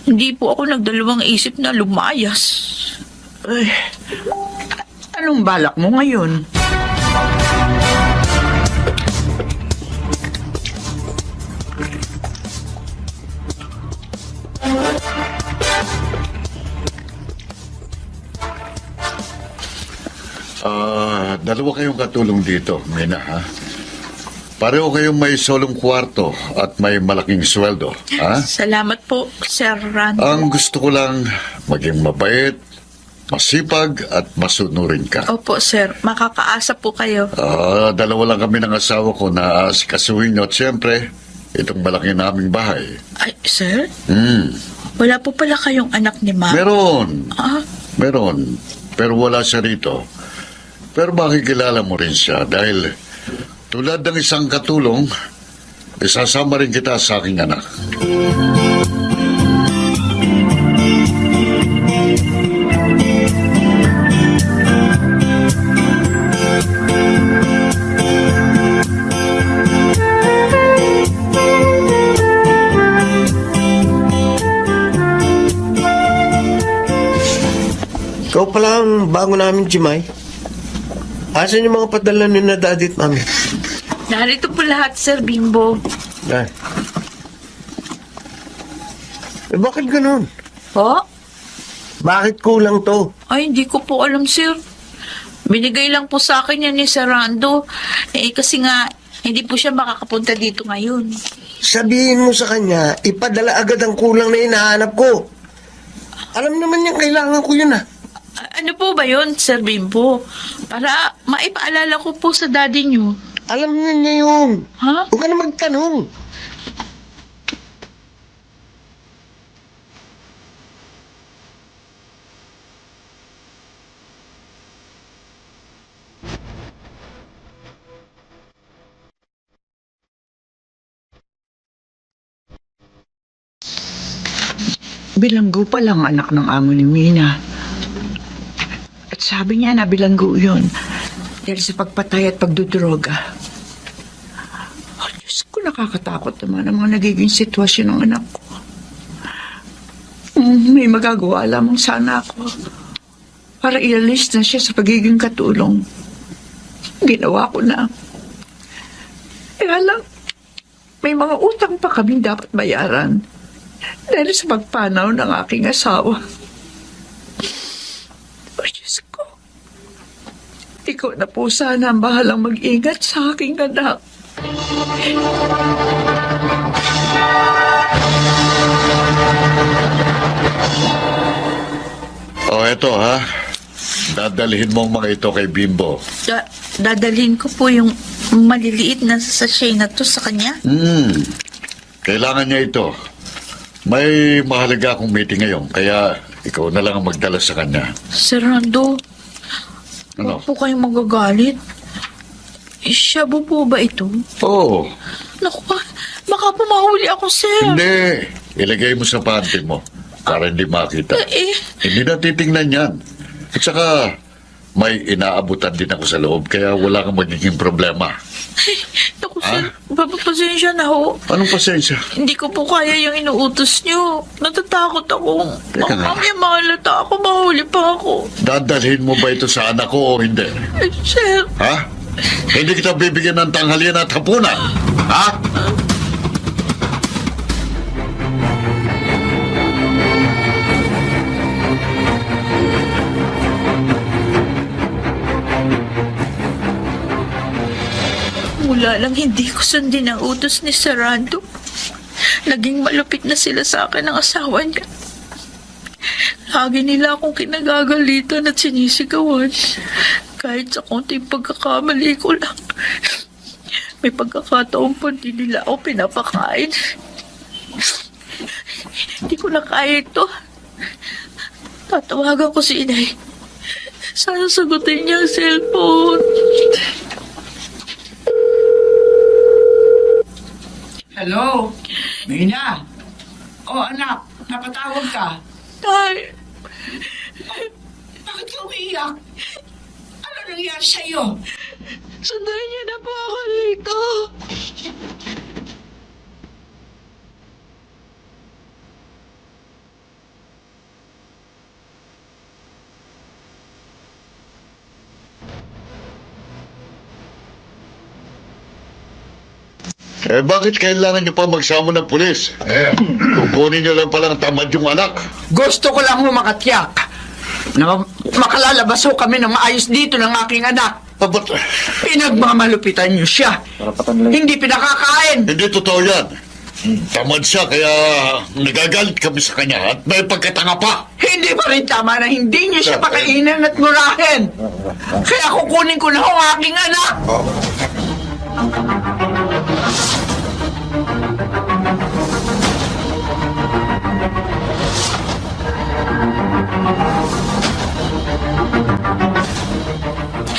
hindi po ako nagdalawang isip na lumayas. Ay, anong balak mo ngayon? Dalawa kayong katulong dito, Mina, ha? Pareho kayong may solong kwarto at may malaking sweldo, ha? Salamat po, Sir Rando. Ang gusto ko lang maging mabait, masipag at masunurin ka. Opo, Sir. Makakaasa po kayo. Dalawa lang kami ng asawa ko na asikasuhin nyo at siyempre, itong malaki naming bahay. Ay, Sir? Hmm. Wala po pala kayong anak ni Ma'am? Meron. Ah, Meron. Pero wala siya rito. Pero makikilala mo rin siya dahil tulad ng isang katulong, isasama rin kita sa aking anak. Ikaw pala ang bago namin, Jimay. Asan yung mga padala ni na daddy at mami? narito po lahat, Sir Bimbo. Ay. Bakit ganun? Po? Bakit kulang to? Ay, hindi ko po alam, Sir. Binigay lang po sa akin yan ni Sir Rando. Kasi nga, hindi po siya makakapunta dito ngayon. Sabihin mo sa kanya, ipadala agad ang kulang na hinahanap ko. Alam naman niya, kailangan ko yun Ano po ba yun, Sir Bimbo? Para maipaalala ko po sa daddy niyo. Alam niya yun. Ha? Huwag ka na magtanong. Bilanggo pa lang anak ng amo ni Mina. At sabi niya na bilanggo yun dahil sa pagpatay at pagdudroga. Oh, Diyos ko, nakakatakot naman ang mga nagiging sitwasyon ng anak ko. May magagawa lamang sana ako para ialis na siya sa pagiging katulong. Ginawa ko na. Kaya lang, may mga utang pa kaming dapat bayaran dahil sa pagpanaw ng aking asawa. Oh, Diyos ko. Ikaw na po sana ang bahalang mag-ingat sa aking anak. Eto ha. Dadalhin mo ang mga ito kay Bimbo. Dadalhin ko po yung maliliit na sachet na to sa kanya. Kailangan niya ito. May mahalaga akong meeting ngayon, kaya ikaw na lang ang magdala sa kanya. Sir Rando, Ano? huwag po kayong magagalit. Siya po ba ito? Oo. Naku, baka po mahuli ako, sir. Hindi. Ilagay mo sa panty mo para hindi makita. Hindi na titingnan yan. At saka, may inaabutan din ako sa loob, kaya wala kang magiging problema. Naku, sir, pasensya na ho. Anong pasensya? Hindi ko po kaya yung inuutos niyo. Natatakot ako. Teka nga. Mamaya mahalata ako, mahuli pa ako. Dadalhin mo ba ito sa anak ko o hindi? Sir, Ha? Hindi kita bibigyan ng tanghalian at hapunan. Ha? mula lang hindi ko sundin ang utos ni Sir Rando. Naging malupit na sila sa akin ng asawa niya. Lagi nila akong kinagagalitan at sinisigawan. Kahit sa konting pagkakamali ko lang. May pagkakataon pa di nila ako pinapakain. Hindi ko na kaya ito. Tatawagan ko si Inay. Sana sagutin niya ang cellphone. Hello? Mina? Oh, anak, napatawag ka. Tay, Bakit ka umiiyak? Ano nangyari sa'yo? sundan niya na po ako dito. Bakit kailangan niyo pa magsama ng pulis? Kukunin niyo lang palang tamad yung anak. Gusto ko lang humakatyak na makalalabas ho kami ng maayos dito ng aking anak. Ba't Pinagmamalupitan niyo siya. Hindi pinakakain. hindi totoo yan? Tamad siya kaya nagagalit kami sa kanya at may pagkatanga pa. Hindi pa rin tama na hindi niyo siya pakainin at murahin. Kaya kukunin ko na ho ang aking anak.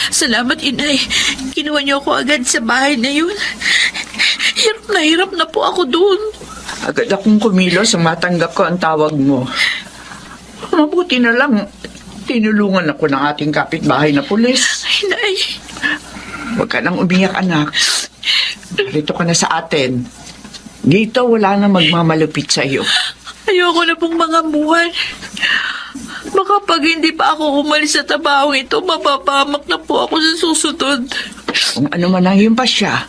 Salamat, Inay. Kinuha niyo ako agad sa bahay na yun. Hirap na po ako doon. Agad akong kumilos ang matanggap ko ang tawag mo. Mabuti na lang, tinulungan ako ng ating kapitbahay na pulis. Inay, Huwag ka nang umiyak, anak. Dito ka na sa atin. Dito wala na magmamalupit sa iyo. ayoko na pong mga buwan. Baka pag hindi pa ako umalis sa tabahong ito, mapapahamak na po ako sa susunod. Kung ano man ang iyong pasya,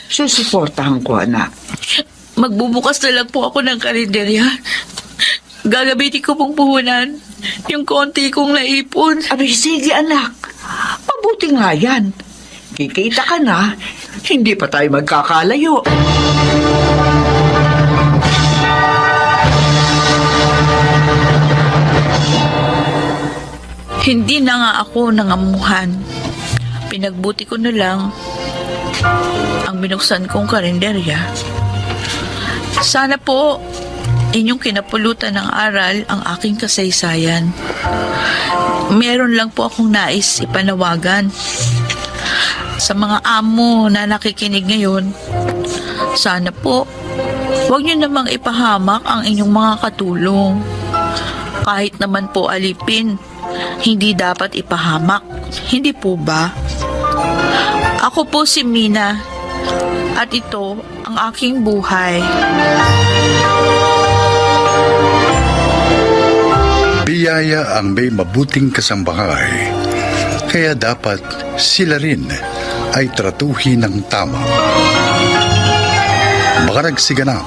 susuportahan ko, anak. Magbubukas na lang po ako ng karinderya. Gagamitin ko pong puhunan yung konti kong naipon. Abay, sige, anak. Mabuti nga yan. Kikita ka na, hindi pa tayo magkakalayo. Hindi na nga ako nangamuhan. Pinagbuti ko na lang ang binuksan kong karinderya. Sana po inyong kinapulutan ng aral ang aking kasaysayan. Meron lang po akong nais ipanawagan. Sa mga amo na nakikinig ngayon, sana po huwag niyo namang ipahamak ang inyong mga katulong. Kahit naman po alipin, hindi dapat ipahamak. Hindi po ba? Ako po si Mina at ito ang aking buhay. Biyaya ang may mabuting kasambahay, kaya dapat sila rin ay tratuhin ng tama. Mga nagsiganap: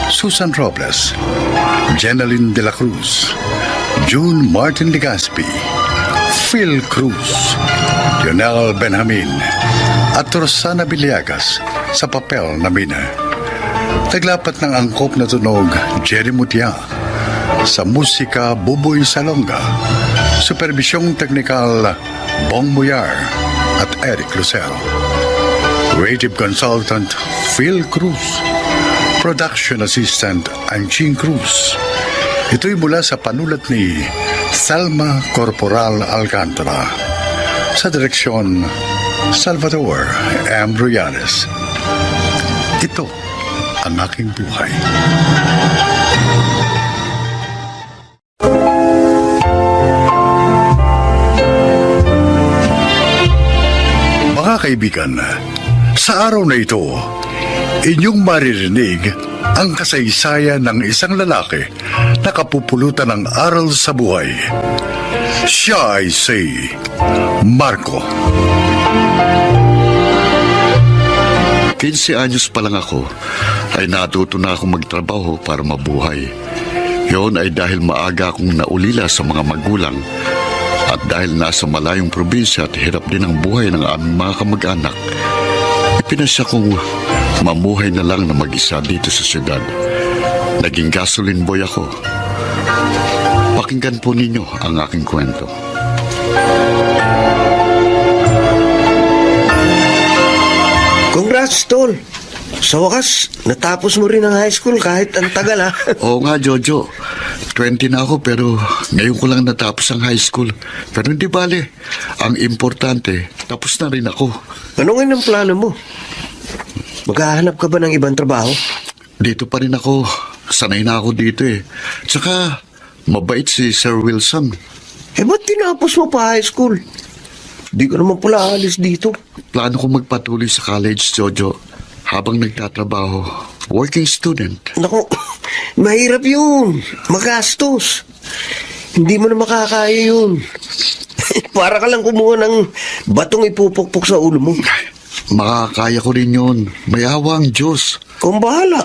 Susan Robles, Jeneline de la Cruz, June Martin Legaspi, Phil Cruz, Lionel Benjamin, at Rosana Villegas sa papel na Mina. Taglapat ng angkop na tunog, Jerry Mutia. Sa musika, Buboy Salonga. Supervisyong teknikal, Bong Muyar at Eric Lucero. Creative Consultant, Phil Cruz. Production Assistant, Anching Cruz. Ito'y mula sa panulat ni Salma Corporal Alcantara. Sa direksyon, Salvador M. Ruyanes. Ito ang aking buhay. Mga kaibigan, sa araw na ito, inyong maririnig ang kasaysayan ng isang lalaki na kapupulutan ng aral sa buhay. Siya ay si Marco. 15 anyos pa lang ako, ay natuto na akong magtrabaho para mabuhay. Yun ay dahil maaga akong naulila sa mga magulang at dahil nasa malayong probinsya at hirap din ang buhay ng aming mga kamag-anak, ipinasya kong Mamuhay na lang na mag-isa dito sa syudad. Naging gasoline boy ako. Pakinggan po ninyo ang aking kwento. Congrats, Tol. Sa wakas, natapos mo rin ang high school kahit ang tagal, ha? Oo nga, Jojo. 20 na ako pero ngayon ko lang natapos ang high school. Pero hindi bale. Ang importante, tapos na rin ako. Ano ngayon ang plano mo? Maghahanap ka ba ng ibang trabaho? Dito pa rin ako. Sanay na ako dito eh. Tsaka, mabait si Sir Wilson. Ba't tinapos mo pa high school? Di ka naman pala alis dito. Plano ko magpatuloy sa college, Jojo. Habang nagtatrabaho. Working student. Naku, mahirap yun. Magastos. Hindi mo na makakaya yun. Para ka lang kumuha ng batong ipupukpok sa ulo mo. Makakaya ko rin yun. May awa ang Diyos. Kung bahala.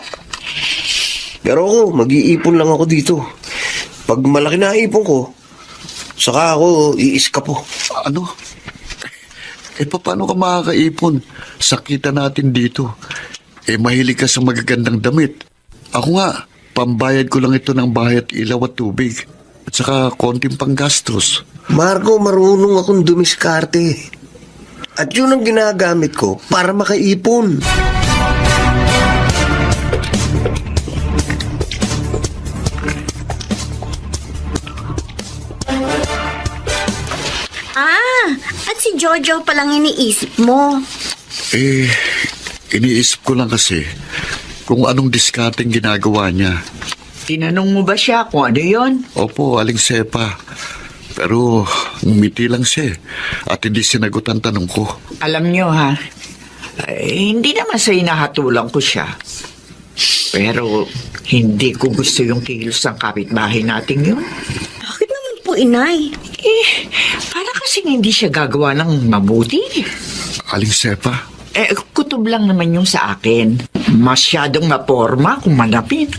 Pero ako, mag-iipon lang ako dito. Pag malaki na ipon ko, saka ako iiskapo. Ano? Paano ka makakaipon? Sakita natin dito. Mahilig ka sa magagandang damit. Ako nga, pambayad ko lang ito ng bahay at ilaw at tubig. At saka konting panggastos. Marco, marunong akong dumiskarte. At yun ang ginagamit ko para makaipon. At si Jojo palang iniisip mo. Iniisip ko lang kasi kung anong diskarteng ginagawa niya. Tinanong mo ba siya kung ano yon? Opo, Aling Sepa. Pero ngumiti lang siya at hindi sinagot ang tanong ko. Alam niyo ha, hindi naman sa inahatulan ko siya. Pero hindi ko gusto yung kilos ng kapitbahay natin yun. Bakit naman po, inay? Para kasing hindi siya gagawa ng mabuti. Aling Sepa? Kutob lang naman yung sa akin. Masyadong maporma kung manapin.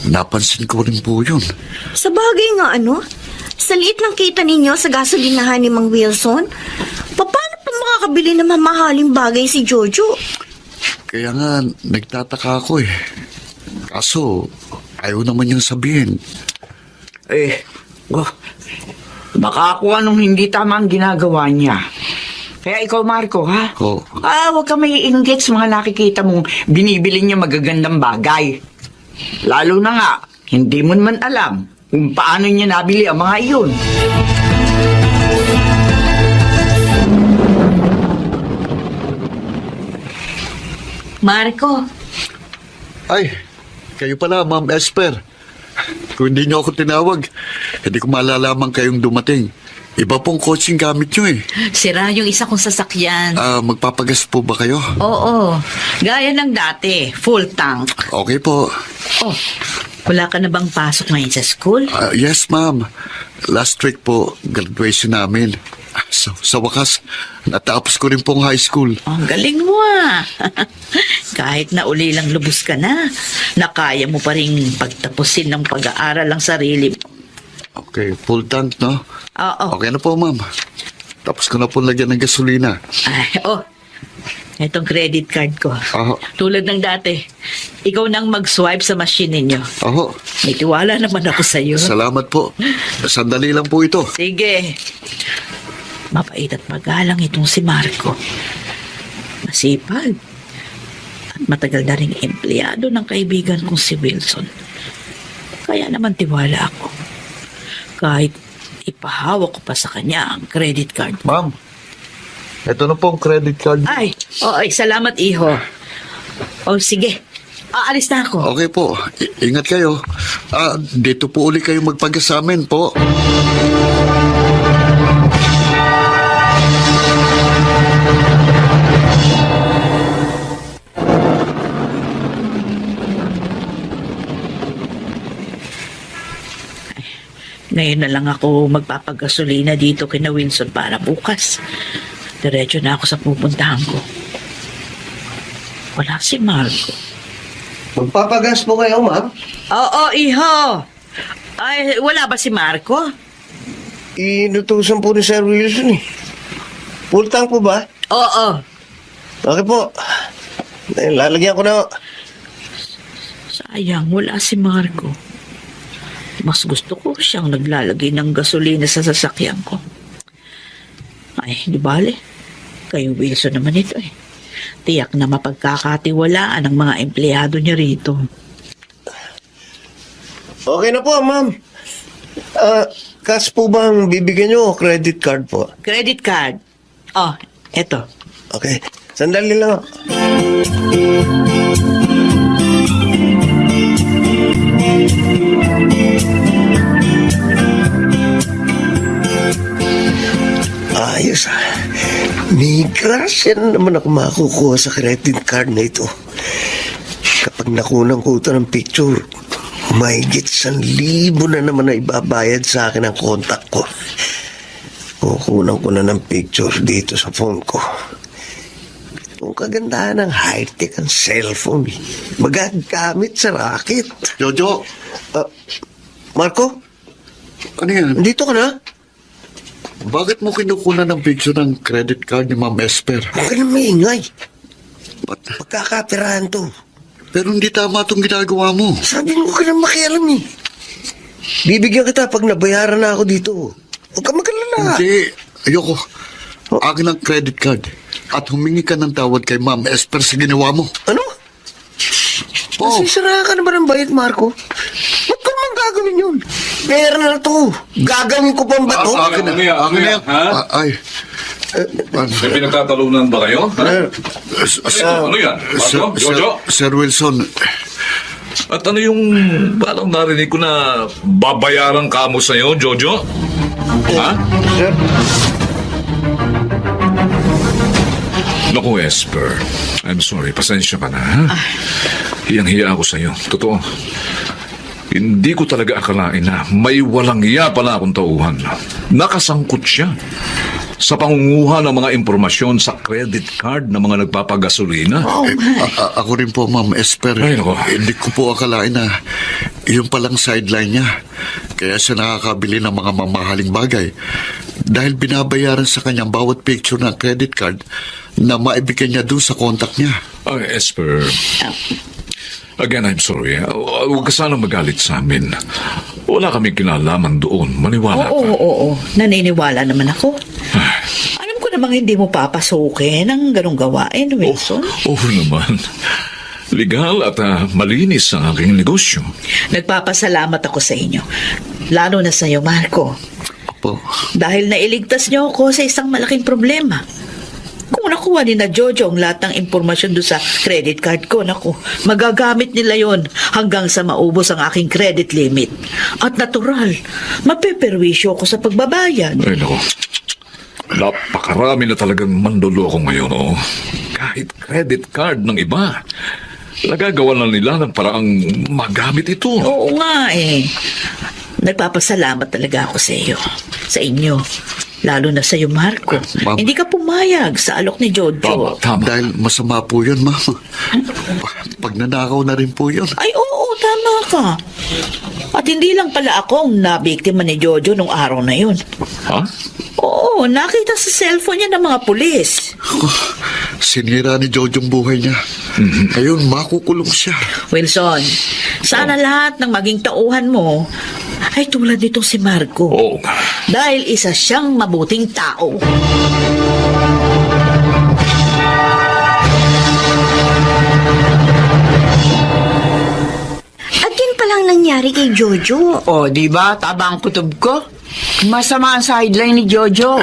Napansin ko rin po yun. Sa bagay nga sa liit ng kita ninyo sa gasolinahan ni Mang Wilson, paano pa makakabili ng mamahaling bagay si Jojo? Kaya nga, nagtataka ako eh. Kaso, ayaw naman niyang sabihin. Baka ako anong hindi tama ang ginagawa niya. Kaya ikaw, Marco, ha? Oo. Huwag ka may inggit sa mga nakikita mong binibili niya magagandang bagay. Lalo na nga, hindi mo naman alam kung paano niya nabili ang mga iyon. Marco, Ay, kayo pala, Ma'am Esper. Kung hindi niyo ako tinawag, hindi ko malalaman kayong dumating. Iba pong coaching gamit nyo eh. sira yung isa kong sasakyan. Magpapagas po ba kayo? Oo, gaya ng dati, full tank. Okay po. Oh, wala ka na bang pasok ngayon sa school? Yes, ma'am. Last week po, graduation namin. Sa wakas, natapos ko rin pong high school. Ang galing mo Kahit na uli lang lubos ka na, nakaya mo pa rin pagtapusin ng pag-aaral ang sarili mo. Okay, full tank, no? Oo. Okay na po, ma'am. Tapos ko na po lagyan ng gasolina. Itong credit card ko. Aho. Tulad ng dati, ikaw nang mag-swipe sa machine ninyo. Aho. May tiwala naman ako sa iyo. Salamat po. Sandali lang po ito. Sige. Mabait at magalang itong si Marco. Masipag. At matagal na ring empleyado ng kaibigan kong si Wilson. Kaya naman tiwala ako. Kahit ipahawak ko pa sa kanya ang credit card. Ma'am, ito na po ang credit card. Ay, salamat iho. Sige. Aalis na ako. Okay po. Ingat kayo. Dito po uli kayo magpagas sa amin po. Ngayon na lang ako magpapagasolina dito kina Wilson para bukas. Diretso na ako sa pupuntahan ko. Wala si Marco. Magpapagas po kayo, ma'am? Oo, iho. Ay, wala ba si Marco? Inutusan po ni Sir Wilson eh. Full tank po ba? Oo. Okay po. Lalagyan ko na. Sayang, wala si Marco. Mas gusto ko siyang naglalagay ng gasolina sa sasakyan ko. Ay, di bale. Kayo Wilson naman ito eh. Tiyak na mapagkakatiwalaan ang mga empleyado niya rito. Okay na po, ma'am. Cash po bang bibigyan nyo o credit card po? Credit card. Oh, eto. Okay. Sandali lang. Ayos ah. May grasya na naman ako makukuha sa credit card na ito. Kapag nakunan ko ito ng picture, mahigit 1,000 na naman na ibabayad sa akin ang kontak ko. Kukunan ko na ng picture dito sa phone ko. Ang kagandahan ng high-tech ang cellphone. Magagamit sa racket. Jojo, Marco, ano yan? dito ka na? Bakit mo kinukunan ng picture ng credit card ni Ma'am Esper? Huwag ka na maingay. Ba't? Pagkakapirahan to. Pero hindi tama itong ginagawa mo. Sabi mo ka na makialam eh. Bibigyan kita pag nabayaran na ako dito. Huwag ka magalala. Hindi, ayoko. Akin ang credit card. At humingi ka ng tawad kay Ma'am Esper sa ginawa mo. Ano? Oo. Nasisira ka na ba ng bayad, Marco? Ba't ko naman gagawin yun? Pera na to. Gagawin ko pang bato. Akin na. Ano yan? Akin na yan. Ha? Ay. May pinagtatalunan ba kayo? Ha? Ano yan? Marco? Jojo? Sir Wilson, At ano yung parang narinig ko na babayaran ka mo sa'yo, Jojo? Ha? Sir, Naku, Esper. I'm sorry. Pasensya ka na, ha? Hiyang-hiya ako sa'yo. Totoo. Hindi ko talaga akalain na may walang iya pala akong tauhan. Nakasangkot siya sa pangunguha ng mga impormasyon sa credit card ng mga nagpapagasolina. ako rin po, Ma'am Esper. Ay, nako. Hindi ko po akalain na yun palang sideline niya. Kaya siya nakakabili ng mga mamahaling bagay. Dahil binabayaran sa kanyang bawat picture ng credit card na maibigay niya doon sa contact niya. Ay, Esper. Again, I'm sorry. Huwag ka sana magalit sa amin. Wala kaming kinalaman doon. Maniwala ka. Oo. Naniniwala naman ako. Alam ko namang hindi mo papasukin ang ganong gawain, Wilson. Oo naman. Legal at malinis ang aking negosyo. Nagpapasalamat ako sa inyo. Lalo na sa iyo, Marco. Opo. Dahil nailigtas niyo ako sa isang malaking problema. Kung nakuha ni na Jojo ang lahat ng impormasyon doon sa credit card ko, naku, magagamit nila yon hanggang sa maubos ang aking credit limit. At natural, mapeperwisyo ako sa pagbabayad. Ay, naku. Napakarami na talagang mandoloko ngayon, oh. Kahit credit card ng iba, nagagawa na nila ng paraang magamit ito. Oo nga eh. Nagpapasalamat talaga ako sa iyo. Sa inyo. Lalo na sa iyo, Marco. Ma'am. Hindi ka pumayag sa alok ni Jojo. Tama. Dahil masama po yun, Ma'am. Pag nanakaw na rin po yun. Ay, oo, tama ka. At hindi lang pala ako ang nabiktima ni Jojo nung araw na yun. Ha? Oo, nakita sa cellphone niya ng mga pulis. Sinira ni Jojo ang buhay niya. Ngayon, makukulong siya. Wilson, sana lahat ng maging tauhan mo ay tulad nitong si Marco. Oo. Dahil isa siyang mabuting tao. At yun palang nangyari kay Jojo. O, di ba? Tama ang kutob ko. Masama ang sideline ni Jojo.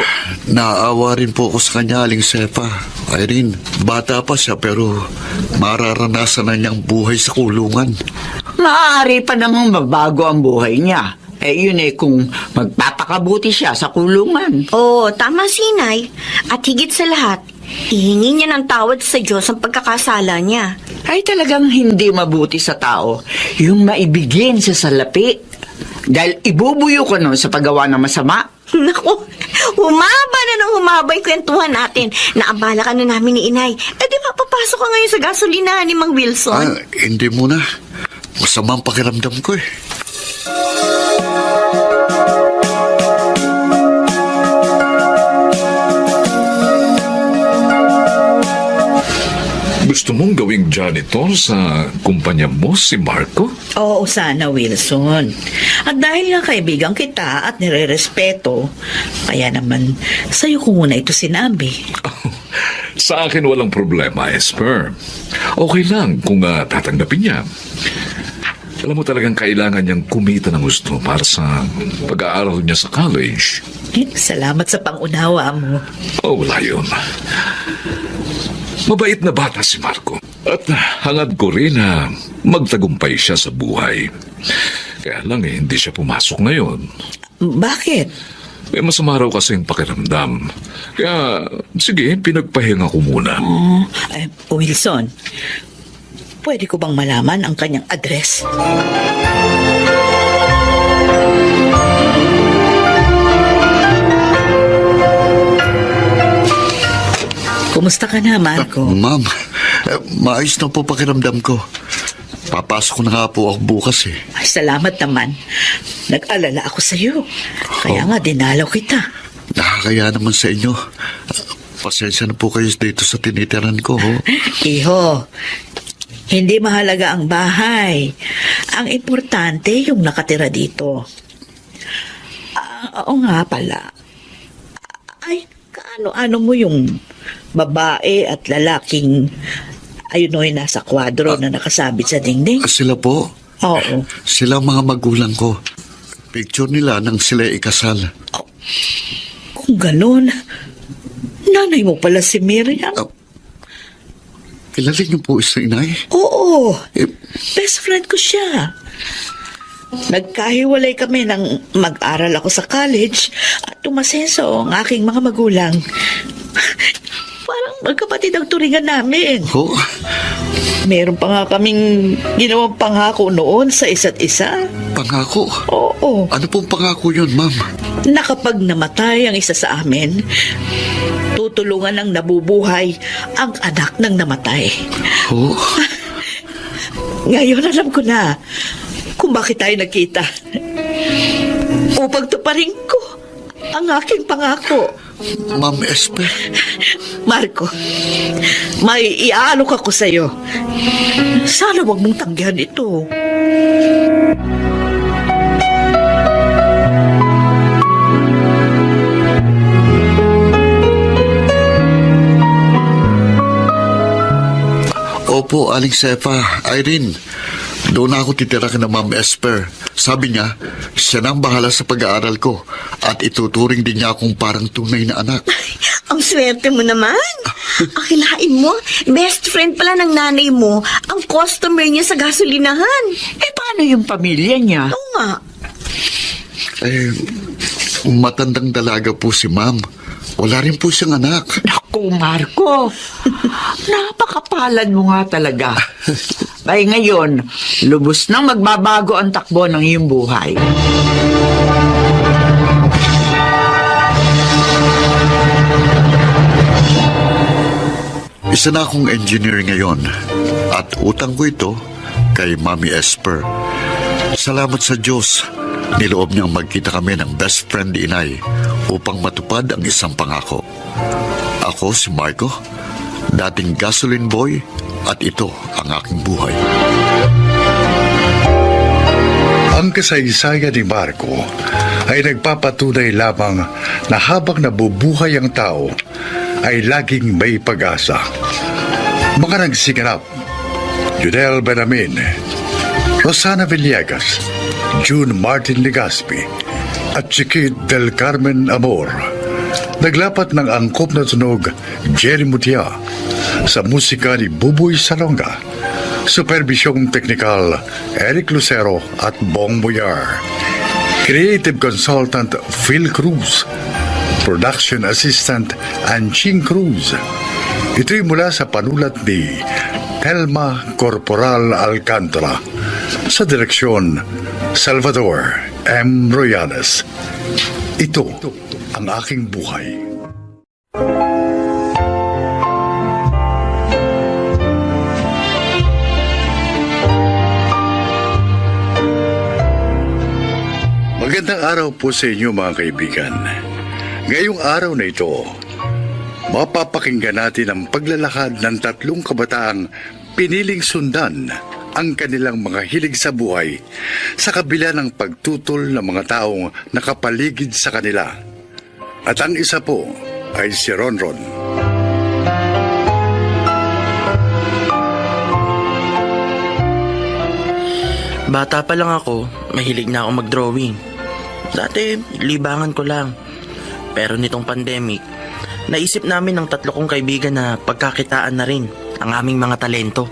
Naawa rin po ako sa kanya, Aling Sepa. Irene, bata pa siya pero mararanasan na niyang buhay sa kulungan. Maaari pa namang mabago ang buhay niya. Yun kung magpapakabuti siya sa kulungan. Oo, tama si Inay. At higit sa lahat, ihingi niya ng tawad sa Diyos ang pagkakasala niya. Ay talagang hindi mabuti sa tao yung maibigin sa salapi. Dahil ibubuyo ko nun sa paggawa ng masama. Naku, humaba na ng humaba yung kwentuhan natin. Naabala ka na namin ni Inay. Di ba papasok ka ngayon sa gasolinahan ni Mang Wilson? Hindi muna. Masamang pakiramdam ko eh. Gusto mong gawing janitor sa kumpanya mo si Marco? Oo, sana, Wilson. At dahil nga kaibigan kita at nire-respeto, kaya naman sa'yo ko muna ito sinabi. Sa akin walang problema, Esper. Okay lang kung tatanggapin niya. Alam mo talagang kailangan niyang kumita ng gusto para sa pag-aaral niya sa college. Salamat sa pangunawa mo. Oh, wala yun. Mabait na bata si Marco. At hangad ko rin na magtagumpay siya sa buhay. Kaya lang hindi siya pumasok ngayon. Bakit? May masama raw kasing pakiramdam. Kaya, sige, pinagpahinga ko muna. Wilson, pwede ko bang malaman ang kanyang address? Kumusta ka na, Marco? Ma'am, maayos na po pakiramdam ko. Papasok na nga po ako bukas eh. Ay, salamat naman. Nag-alala ako sa'yo. Kaya nga, dinalaw kita. Nakakaya naman sa inyo. Pasensya na po kayo dito sa tinitiran ko. Ho. Iho, hindi mahalaga ang bahay. Ang importante yung nakatira dito. Oo nga pala. Ay, kaano-ano mo yung babae at lalaking ayun o yung nasa kwadro na nakasabit sa dingding? Sila po? Oo. Sila ang mga magulang ko. Picture nila nang sila ikasal. Kung ganun, nanay mo pala si Miriam. Kilala niyo po isa inay? Oo. Eh, Best friend ko siya. Nagkahiwalay kami nang mag-aral ako sa college at tumasenso ang aking mga magulang. Parang magkapatid ang turingan namin. ho? Meron pa nga kaming ginawang pangako noon sa isa't isa. Pangako? Oo. Ano pong pangako yun, ma'am? Na kapag namatay ang isa sa amin, tutulungan ng nabubuhay ang anak ng namatay. Ho? Ngayon alam ko na kung bakit tayo nagkita. Upang tuparin ko ang aking pangako. Ma'am Esper? Marco, may iaalok ako sa'yo. Sana wag mong tanggihan ito. Opo, Aling Sefa. Irene, doon ako titira kina Ma'am Esper. Sabi niya, siya na ang bahala sa pag-aaral ko at ituturing din niya akong parang tunay na anak. Ang swerte mo naman. Akilain mo, best friend pala ng nanay mo, ang customer niya sa gasolinahan. Eh, paano yung pamilya niya? Oo nga. Eh, matandang dalaga po si Ma'am. Wala rin po siyang anak. Naku, Marco. Napakapalad mo nga talaga. Ay ngayon, lubos nang magbabago ang takbo ng iyong buhay. Isa na akong engineer ngayon at utang ko ito kay Mami Esper. Salamat sa Diyos. Niloob niyang magkita kami ng best friend ni Inay upang matupad ang isang pangako. Ako si Marco, dating gasoline boy, at ito ang aking buhay. Ang kasaysayan ni Marco ay nagpapatunay lamang na habang nabubuhay ang tao, ay laging may pag-asa. Mga nagsiganap, Judel Benamin, Rosana Villegas, June Martin Legaspi, at Chiquit del Carmen Amor. Naglapat ng angkop na tunog Jerry Mutia sa musika ni Buboy Salonga. Supervisyong teknikal Eric Lucero at Bong Boyar. Creative Consultant Phil Cruz. Production Assistant Anching Cruz. Ito'y mula sa panulat ni Telma Corporal Alcantara. Sa direksyon Salvador M. Royales. Ito ang aking buhay. Magandang araw po sa inyo mga kaibigan. Ngayong araw na ito, mapapakinggan natin ang paglalakad ng tatlong kabataang piniling sundan ang kanilang mga hilig sa buhay sa kabila ng pagtutol ng mga taong nakapaligid sa kanila. At ang isa po ay si Ronron. Bata pa lang ako, mahilig na ako mag-drawing. Dati, libangan ko lang. Pero nitong pandemic, naisip namin ng tatlo kong kaibigan na pagkakitaan na rin ang aming mga talento.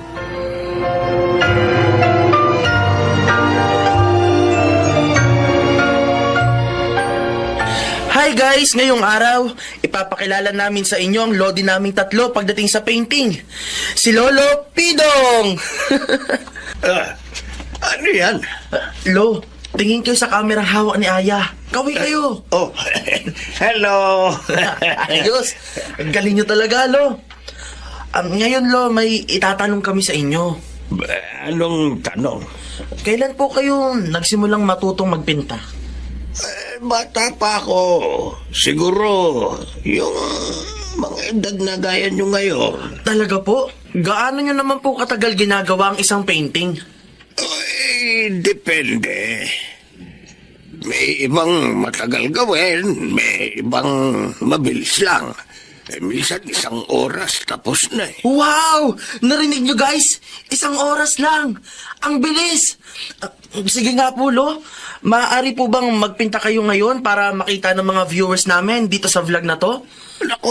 Hi guys! Ngayong araw, ipapakilala namin sa inyo ang lodi naming tatlo pagdating sa painting. Si Lolo Pidong! Ano yan? Lo, tingin kayo sa camera hawak ni Aya. Kawi kayo! Oh, hello! Ayos! Ang galing nyo talaga, Lo. Ngayon, Lo, may itatanong kami sa inyo. Anong tanong? Kailan po kayo nagsimulang matutong magpinta? Bata pa ako. Siguro, yung mga edad na gaya nyo ngayon. Talaga po? Gaano nyo naman po katagal ginagawa ang isang painting? Ay, depende. May ibang matagal gawin, may ibang mabilis lang. Minsan 1 oras tapos na eh. Wow! Narinig nyo guys? 1 oras lang. Ang bilis! Sige nga po, Lo. Maaari po bang magpinta kayo ngayon para makita ng mga viewers namin dito sa vlog na to? Naku,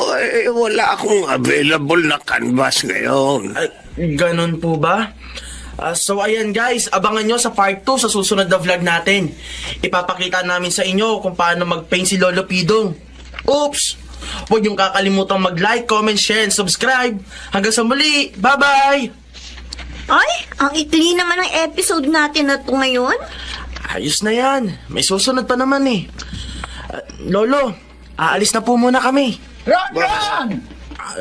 wala akong available na canvas ngayon. Ay, ganun po ba? So ayan guys, abangan nyo sa part 2 sa susunod na vlog natin. Ipapakita namin sa inyo kung paano mag-paint si Lolo Pidong. Oops! Huwag niyong kakalimutan mag-like, comment, share, and subscribe. Hanggang sa muli. Bye-bye! Ay, ang ikli naman ng episode natin na to ngayon. Ayos na yan. May susunod pa naman eh. Lolo, aalis na po muna kami. Ron!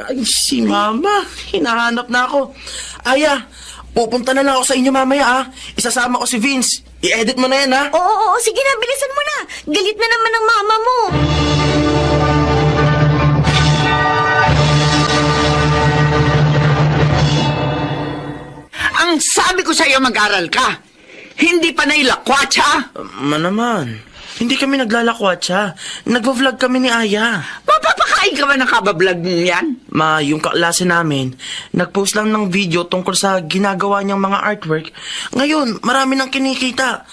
Ay, si Mama. Hinahanap na ako. Aya, pupunta na lang ako sa inyo mamaya ah. Isasama ko si Vince. I-edit mo na yan ha. Oo, sige na, bilisan mo na. Galit na naman ang mama mo. Ang sabi ko sa iyo, mag-aral ka. Hindi pa nailakwatsa. Naman. Hindi kami naglalakwatsa. Nagvo-vlog kami ni Aya. Mapapakain ka ba ng kabablog mo yan? Ma, yung kaklase namin, nag-post lang ng video tungkol sa ginagawa niyang mga artwork. Ngayon, marami nang kinikita.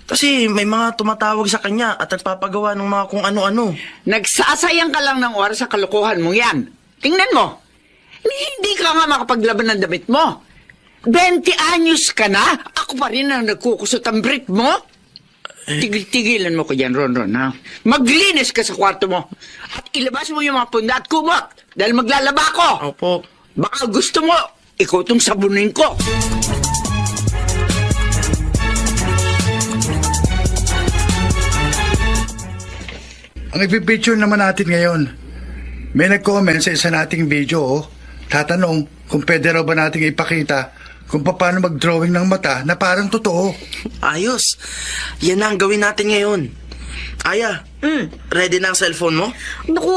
Kasi may mga tumatawag sa kanya at nagpapagawa ng mga kung ano-ano. Nagsasayang ka lang ng oras sa kalokohan mo yan. Tingnan mo. Hindi ka nga makapaglaban ng damit mo. 20 anyos ka na, ako pa rin ang nagkukusot ang brief mo. Tigil-tigilan mo ko dyan, Ron, ha? Maglinis ka sa kwarto mo. At ilabas mo yung mga punda at kumot. Dahil maglalaba ko. Opo. Baka gusto mo, ikaw itong sabunin ko. Ang ipipicture naman natin ngayon. May nag-comment sa isa nating video, oh. Tatanong kung pwede raw ba nating ipakita kung paano mag-drawing ng mata na parang totoo. Ayos. Yan na ang gawin natin ngayon. Aya, ready na ang cellphone mo? Naku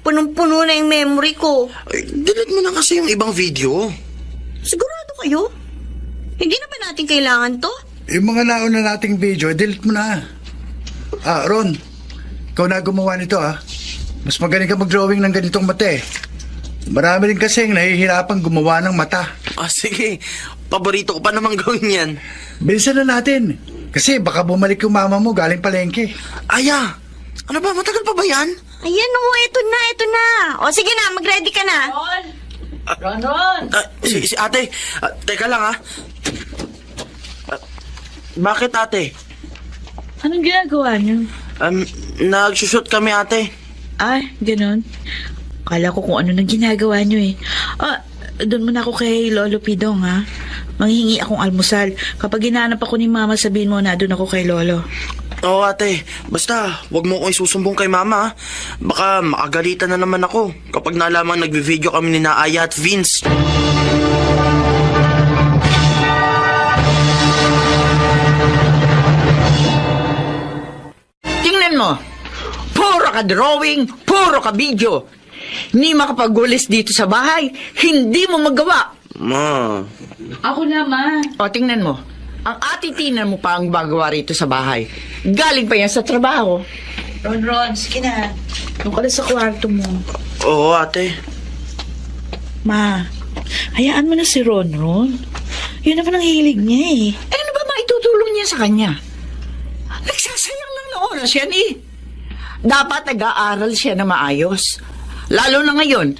punong-puno na yung memory ko. Ay, delete mo na kasi yung ibang video. Sigurado kayo? Hindi na ba natin kailangan to? Yung mga nauna nating video, delete mo na. Ron, ikaw na gumawa nito Mas magaling ka mag-drawing ng ganitong mata eh. Marami rin kasing nahihirapang gumawa ng mata. Sige. Paborito ko pa namang gawin yan. Bilisan na natin. Kasi baka bumalik yung mama mo galing palengke. Aya, ano ba? Matagal pa ba yan? Ayan ito na. O sige na, mag-ready ka na. Ron! Si ate, teka lang bakit ate? Anong ginagawa niyo? Nagsushoot kami ate. Ganun. Kala ko kung ano nang ginagawa niyo eh. Doon muna ako kay Lolo Pidong ha. Manghingi akong almusal. Kapag hinahanap ako ni Mama, sabihin mo na doon ako kay Lolo. Oo ate, basta wag mo akong isusumbong kay Mama. Baka makagalitan na naman ako kapag nalamang nagbe-video kami ni Aya at Vince. Tingnan mo. Puro ka drawing, puro ka video. Ni makapagwalis dito sa bahay, hindi mo magawa. Ma, Ako na, Ma. O, tingnan mo. Ang atitinan mo pa ang magawa rito sa bahay. Galing pa yan sa trabaho. Ron, sige na. Doon ka na sa kwarto mo. oo ate. Ma, hayaan mo na si Ron. Yun naman ang hilig niya eh. Ano ba maitutulong niya sa kanya? Nagsasayang lang na oras yan eh. Dapat nag-aaral siya na maayos. Lalo na ngayon,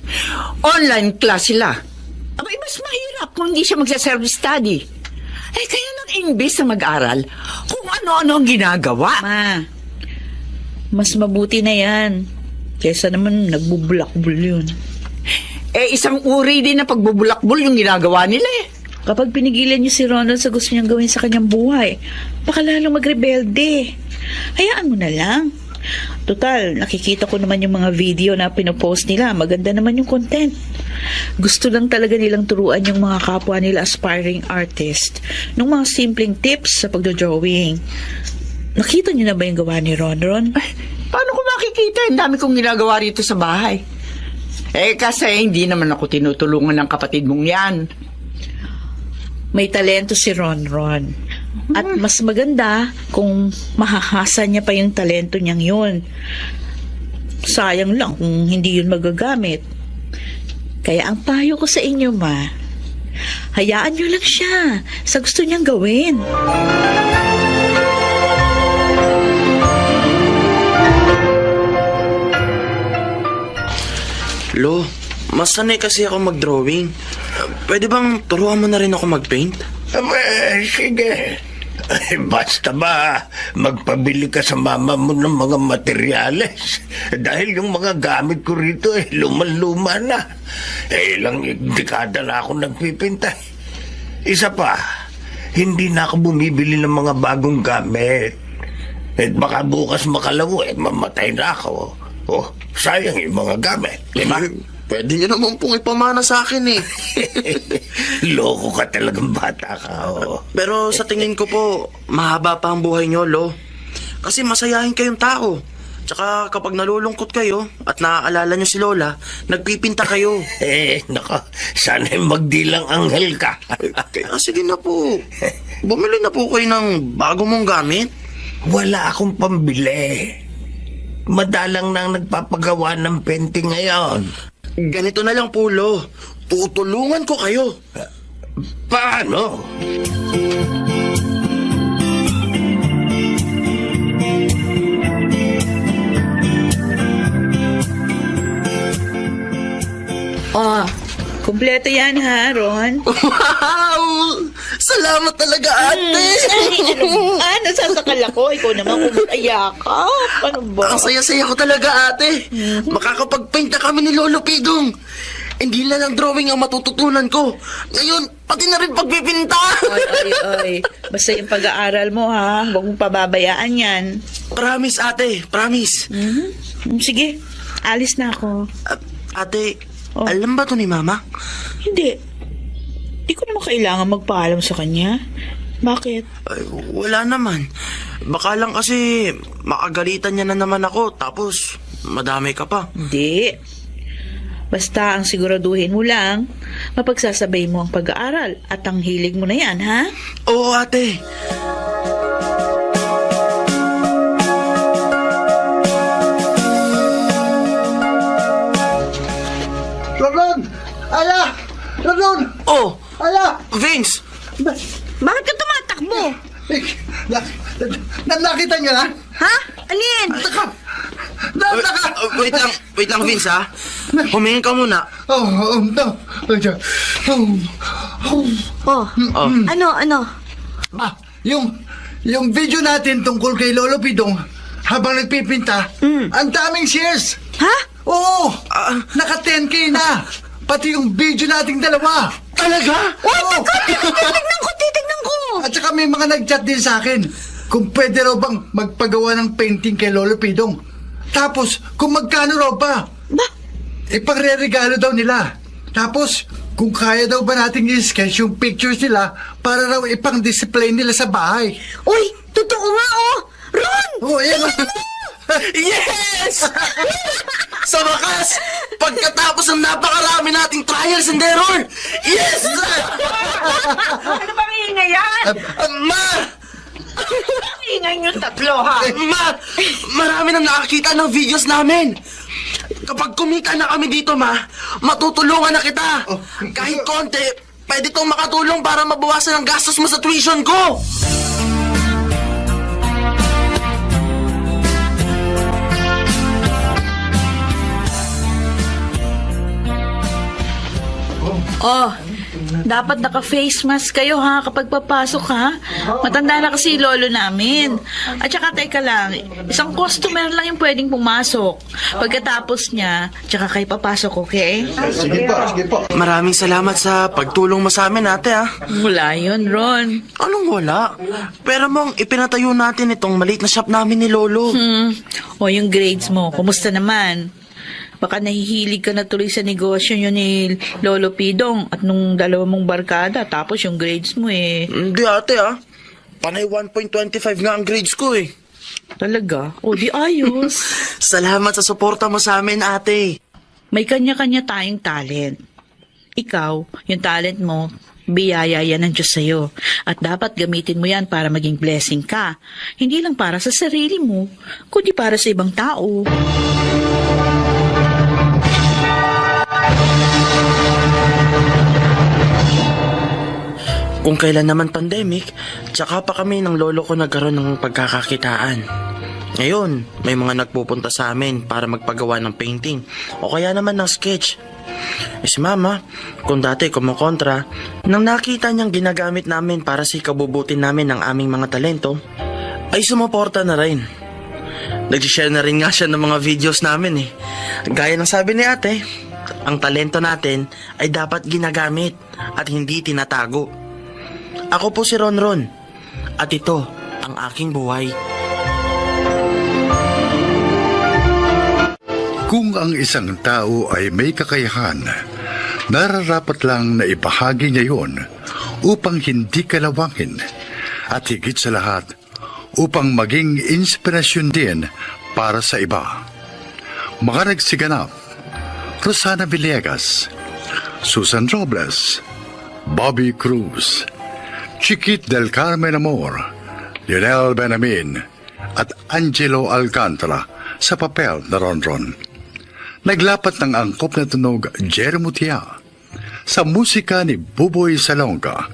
online class sila. Abay, mas mahirap kung hindi siya magsa-service study. Eh, kaya lang imbis na mag-aral, kung ano-ano ang ginagawa. Ma, mas mabuti na yan. Kesa naman nagbubulakbul yun. Eh, isang uri din na pagbubulakbol yung ginagawa nila eh. Kapag pinigilan niyo si Ronald sa gusto niyang gawin sa kanyang buhay, baka lalong magrebelde. Hayaan mo na lang. Total, nakikita ko naman yung mga video na pinopost nila. Maganda naman yung content. Gusto lang talaga nilang turuan yung mga kapwa nila aspiring artist ng mga simpleng tips sa pagdodrawing. Nakita niyo na ba yung gawa ni Ron? Ay, paano ko makikita? Ang dami kong ginagawa rito sa bahay. Eh, kasi hindi naman ako tinutulungan ng kapatid mong yan. May talento si Ron. At mas maganda kung mahahasa niya pa yung talento niyang yun. Sayang lang kung hindi yun magagamit. Kaya ang payo ko sa inyo, Ma, hayaan niyo lang siya sa gusto niyang gawin. Lo, mas sanay kasi ako mag-drawing. Pwede bang turuan mo na rin ako mag-paint? Sige. Ay, basta ba magpabili ka sa mama mo ng mga materyales? Dahil yung mga gamit ko rito luman-luma na. Ilang dekada na ako nagpipinta. Isa pa, hindi na ako bumibili ng mga bagong gamit. At baka bukas makalawo mamatay na ako. Oh, sayang yung mga gamit. Diba? Pwede niyo naman pong ipamana sa akin eh. Loko ka talagang bata ka. Oh. Pero sa tingin ko po, mahaba pa ang buhay niyo, Lo. Kasi masayahin kayong tao. Tsaka kapag nalulungkot kayo at naaalala niyo si Lola, nagpipinta kayo. Nako, sana'y magdilang anghel ka. Kaya sige na po. Bumili na po kayo ng bago mong gamit. Wala akong pambili. Madalang nang nagpapagawa ng painting ngayon. Ganito na lang po, Lo. Tutulungan ko kayo. Paano? Oh, kumpleto yan ha, Ron? Wow! Salamat talaga, ate! Nasasakal ako. Ikaw naman kumayakap. Ano ba? Ang saya-saya ko talaga, ate. Makakapag-paint na kami ni Lolo Pidong. Hindi na lang drawing ang matututunan ko. Ngayon, pati na rin pagpipinta. Ay. Basta yung pag-aaral mo, ha? Huwag mong pababayaan yan. Promise, ate. Promise. Sige, alis na ako. Ate, Oh. alam ba to ni Mama? Hindi. Di ko naman kailangan magpaalam sa kanya. Bakit? Ay, wala naman. Baka lang kasi makagalitan niya na naman ako. Tapos, madami ka pa. Hindi. Basta ang siguraduhin mo lang, mapagsasabay mo ang pag-aaral at ang hilig mo na yan, ha? Oo, ate. Ron! Ala! Ron! Oh, Ala! Vince! Bakit ka tumatakbo? Nakita niyo na? Ha? Alin? Wait lang, Vince, ha? Humingin ka muna. Oh, ano? Yung video natin tungkol kay Lolo Pidong habang nagpipinta, ang daming shares. Ha? Oo! Naka 10K na! Pati yung video nating dalawa! Talaga? Oo! Titignan ko! At saka may mga nag-chat din sa akin kung pwede raw bang magpagawa ng painting kay Lolo Pidong. Tapos, kung magkano raw ba? Ba? Ipagre-regalo daw nila. Tapos, kung kaya daw ba nating i-sketch yung pictures nila para raw ipang-display nila sa bahay. Uy, totoo nga oh! Ron! Oo, yan. Yes! Sa wakas, pagka ang napakarami nating trials and error! Yes! Ano bang ingay yan? Ma! Ingay niyo tatlo, ha? Ma! Marami nang nakakita ng videos namin! Kapag kumita na kami dito, ma, matutulungan na kita! Kahit konti, pwede tong makatulong para mabawasan ang gastos mo sa tuition ko! Oh, dapat naka-face mask kayo ha kapag papasok ha. Matanda na kasi lolo namin. At saka teka lang, isang customer lang yung pwedeng pumasok. Pagkatapos niya, tsaka kayo papasok, okay? Sige po. Maraming salamat sa pagtulong mo sa amin, ate, ha? Wala yun, Ron. Anong wala? Pero mong ipinatayo natin itong maliit na shop namin ni Lolo. O yung grades mo, kumusta naman? Baka nahihilig ka na tuloy sa negosyo nyo ni Lolo Pidong at nung dalawa mong barkada, tapos yung grades mo eh. Hindi, ate, ha? Panay 1.25 nga ang grades ko, eh. Talaga? O di ayos. Salamat sa suporta mo sa amin, ate. May kanya-kanya tayong talent. Ikaw, yung talent mo, biyaya yan ng Diyos sa'yo. At dapat gamitin mo yan para maging blessing ka. Hindi lang para sa sarili mo, kundi para sa ibang tao. Kung kailan naman pandemic, tsaka pa kami ng lolo ko nagkaroon ng pagkakakitaan. Ngayon, may mga nagpupunta sa amin para magpagawa ng painting o kaya naman ng sketch. Si mama, kung dati kumukontra, nang nakita niyang ginagamit namin para sa ikabubutin namin ng aming mga talento, ay sumuporta na rin. Nag-share na rin nga siya ng mga videos namin eh. Gaya ng sabi ni ate, ang talento natin ay dapat ginagamit at hindi tinatago. Ako po si Ronron at ito ang aking buhay. Kung ang isang tao ay may kakayahan, nararapat lang na ibahagi niya yun upang hindi kalawangin at higit sa lahat upang maging inspirasyon din para sa iba. Mga nagsiganap: Rosana Villegas, Susan Robles, Bobby Cruz, Chiquit del Carmen Amor, Lionel Benamin, at Angelo Alcantara sa papel na Ronron. Naglapat ng angkop na tunog Jerry Mutia, sa musika ni Buboy Salonga,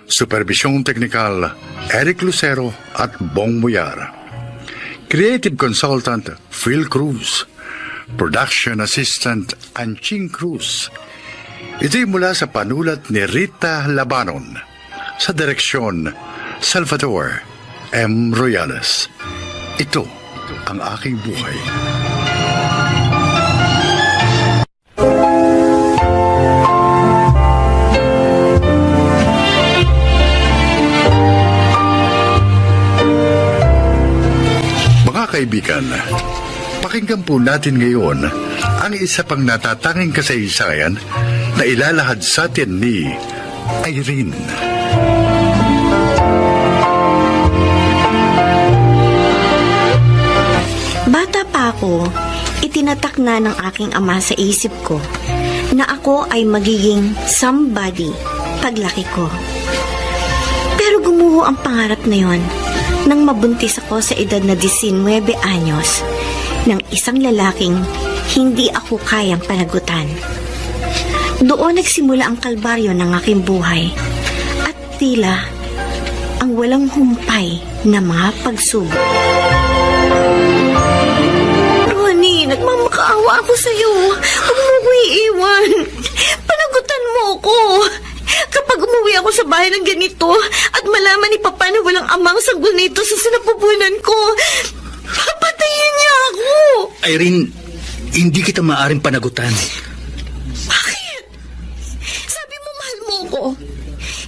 supervisyong teknikal Eric Lucero at Bong Muyar, creative consultant Phil Cruz, production assistant Anching Cruz. Ito'y mula sa panulat ni Rita Labanon, sa direksyon Salvador M. Royales. Ito ang aking buhay. Mga kaibigan, pakinggan po natin ngayon ang isa pang natatanging kasaysayan na ilalahad sa atin ni Irene. Bata pa ako, itinatak na ng aking ama sa isip ko na ako ay magiging somebody paglaki ko. Pero gumuho ang pangarap na yon nang mabuntis ako sa edad na 19 anyos ng isang lalaking hindi ako kayang panagutan. Doon nagsimula ang kalbaryo ng aking buhay at tila ang walang humpay na mga pagsubok. Nagmamakaawa ako sa'yo. Huwag mo ko iiwan. Panagutan mo ako. Kapag umuwi ako sa bahay ng ganito at malaman ni Papa na walang amang sanggol nito sa sinapupunan ko, papatayin niya ako. Irene, hindi kita maaaring panagutan. Bakit? Sabi mo mahal mo ako.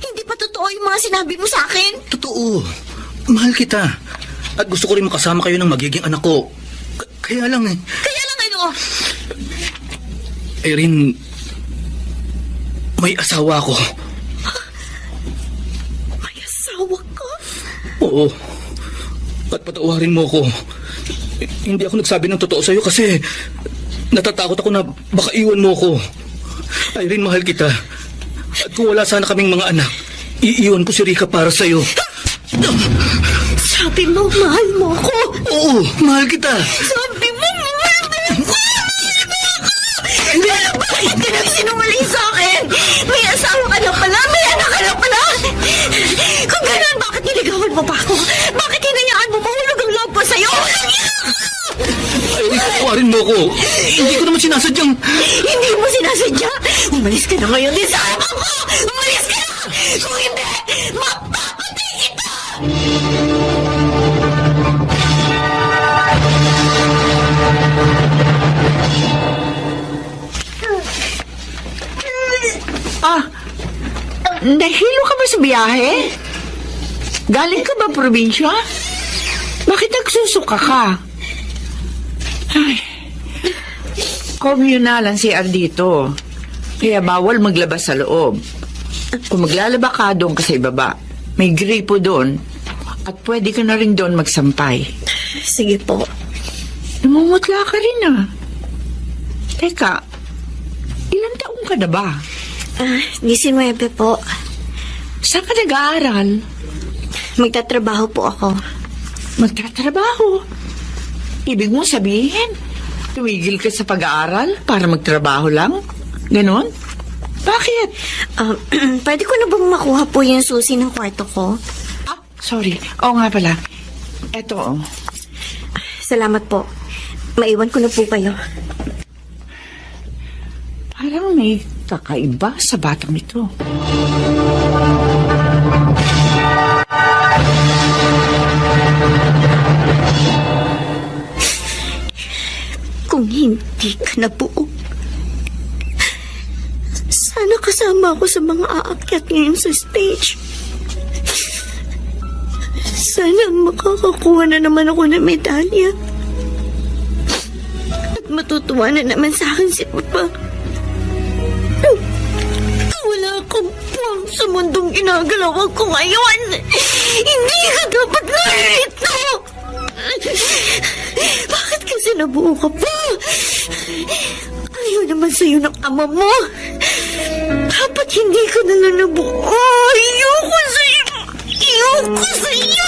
Hindi pa totoo yung mga sinabi mo sa akin? Totoo. Mahal kita. At gusto ko rin makasama kayo ng magiging anak ko. Kaya lang eh. Kaya lang ano? Irene, may asawa ako. May asawa ka? Oo. At patawarin mo ako. Hindi ako nagsabi ng totoo sa'yo kasi Natatakot ako na baka iwan mo ko. Irene, mahal kita. At kung wala sana kaming mga anak, iiwan ko si Rika para sa'yo. Sabi mo, mahal mo ako. Oo, mahal kita. Sabi mo, mahal mo ako. Hindi! Bakit ka nagsinungaling sa akin? May asawa ka na pala, may anak ka na pala. Kung gano'n, bakit niligawan mo pa ako? Bakit hinayaan mo mahulog ang loob ko sa'yo? Irene, tawarin mo ko. Hindi ko naman sinasadyang... Hindi mo sinasadya. Umalis ka na ngayon din sa ama ko. Umalis ka na. Kung hindi, mapapatay kita. Nahilo ka ba sa biyahe? Galing ka ba probinsya? Bakit nagsusuka ka? Ay, communal ang CR dito. Kaya bawal maglabas sa loob. Kung maglalaba ka, doon ka sa ibaba. May gripo doon. At pwede ka na rin doon magsampay. Sige po. Namumutla ka rin ah. Teka, ilang taong ka na ba? 19 po. Saan ka nag-aaral? Magtatrabaho po ako. Magtatrabaho? Ibig mo sabihin, tumigil ka sa pag-aaral para magtrabaho lang? Ganon? Bakit? Pwede ko na bang makuha po yung susi ng kwarto ko? Sorry. Oo nga pala. Eto, oh. Salamat po. Maiwan ko na po kayo. Parang may kakaiba sa batang ito. Kung hindi ka nabuo, sana kasama ako sa mga aakyat ngayon sa stage. Sana makakakuha na naman ako ng medalya. At matutuwa na naman sa akin si Papa. Wala akong puwang sa mundong ginagalawan ko ngayon. Hindi ka dapat narito. Bakit kasi nabuo ka pa? Ayaw naman sa'yo ng ama mo. Dapat hindi ka na lang nabuo. Ayoko sa'yo. Ayoko sa'yo.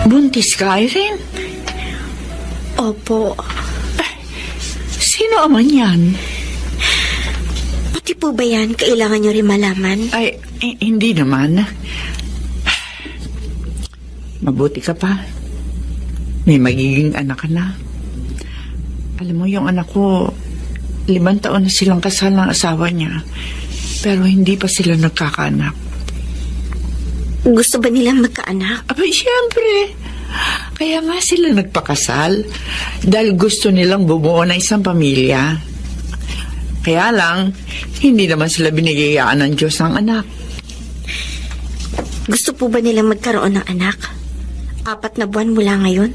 Buntis ka, Irene? Opo. Sino aman yan? Pati po ba yan kailangan nyo rin malaman? Ay, hindi naman. Mabuti ka pa. May magiging anak ka na. Alam mo, yung anak ko, 5 taon na silang kasal ng asawa niya. Pero hindi pa sila nagkakaanak. Gusto ba nilang magkaanak? Abay, siyempre. Kaya nga sila nagpakasal. Dahil gusto nilang bumuo ng isang pamilya. Kaya lang, hindi naman sila binigayaan ng Diyos ng anak. Gusto po ba nilang magkaroon ng anak? 4 na buwan mula ngayon?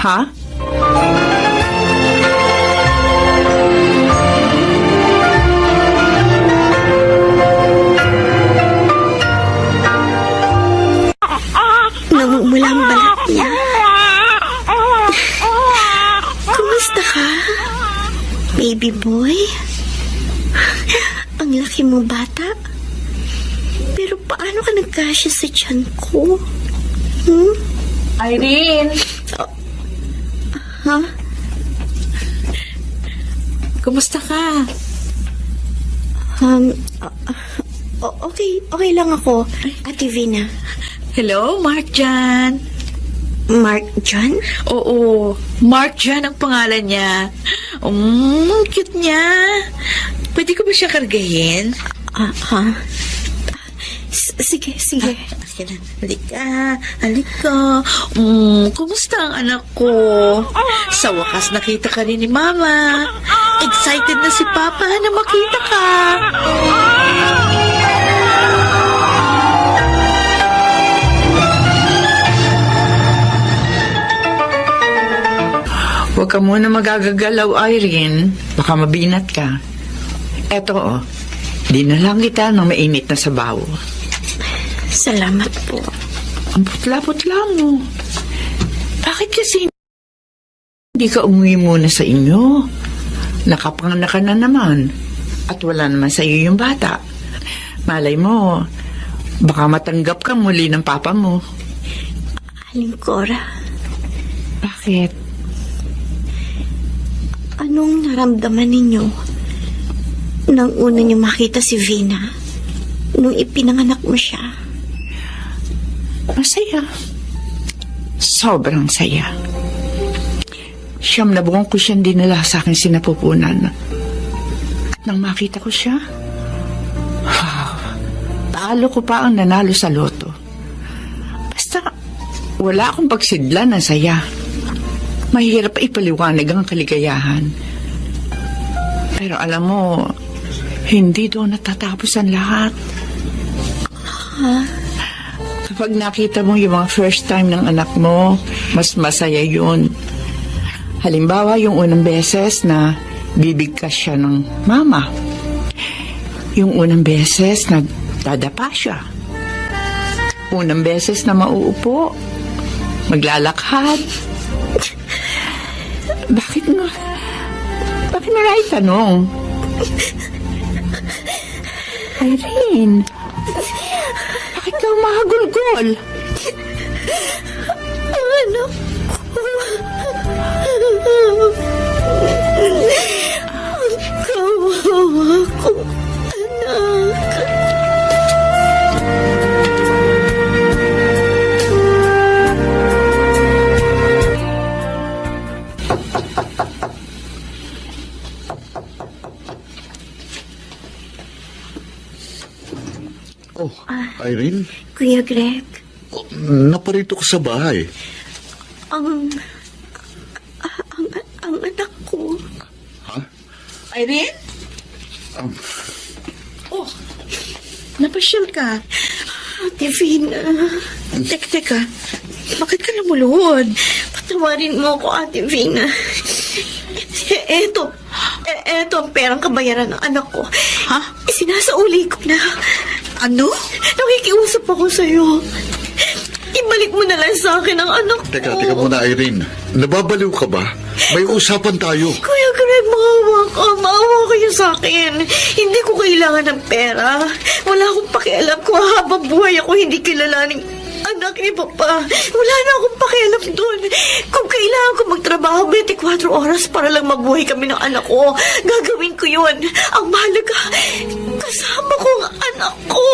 Ha? Namumula ang balat niya. Kumusta ka? Baby boy? Ang laki mo bata. Pero paano ka nagkasya sa tiyan ko? Irene! Ha? Kumusta ka? Okay lang ako, Ate Vina. Hello, Mark Jan. Mark John? Oo, Mark Jan ang pangalan niya. Cute niya. Pwede ko ba siya kargahin? Sige. Halika. Kumusta ang anak ko? Sa wakas nakita ka rin ni Mama. Excited na si Papa na makita ka. Huwag ka muna magagagalaw, Irene. Baka mabinat ka. Eto, dinalang kita ng mainit na sabaw. Salamat po. Ang putla-putla mo. Bakit kasi hindi ka umuwi muna sa inyo? Nakapanganak ka na naman. At wala naman sa iyo yung bata. Malay mo, baka matanggap ka muli ng papa mo. Aling Cora, Bakit? anong naramdaman ninyo nang una niyo makita si Vina nung ipinanganak mo siya? Masaya. Sobrang saya. Siyam na buwan ko siyang dinala sa akin sinapupunan. At nang makita ko siya, talo ko pa ang nanalo sa loto. Basta, wala akong pagsidla ng saya. Mahirap ipaliwanag ang kaligayahan. Pero alam mo, hindi doon natatapos ang lahat. Kapag nakita mo yung mga first time ng anak mo, mas masaya yun. Halimbawa, yung unang beses na bibigkas siya ng mama. Yung unang beses na dadapa siya. Unang beses na mauupo. Maglalakad. Bakit mo tanong? Irene, bakit ka umahagulgol? Anak ko. Kawawa ko, anak. Oh, Irene, Kuya Greg, naparito ka sa bahay. ang anak ko. Irene? Napasyal ka. Ate Vina, Teka. Bakit ka lumuluhod? patawarin mo ako, Ate Vina. Eto ang perang kabayaran ng anak ko. Ha? Sinasauli ko na. Ano? Nakikiusap ako sa'yo. Ibalik mo na lang sa akin ang anak ko. Teka muna, Irene. Nababaliw ka ba? May usapan tayo. Kuya Greg, maawa kayo sa akin. Hindi ko kailangan ng pera. Wala akong pakialam kung habang buhay ako hindi kilalaning anak ni Papa. Wala na akong pakialam doon. Kung kailangan ko magtrabaho 24 oras para lang mabuhay kami ng anak ko, gagawin ko yun. Ang mahalaga, kasama ko ang anak ko.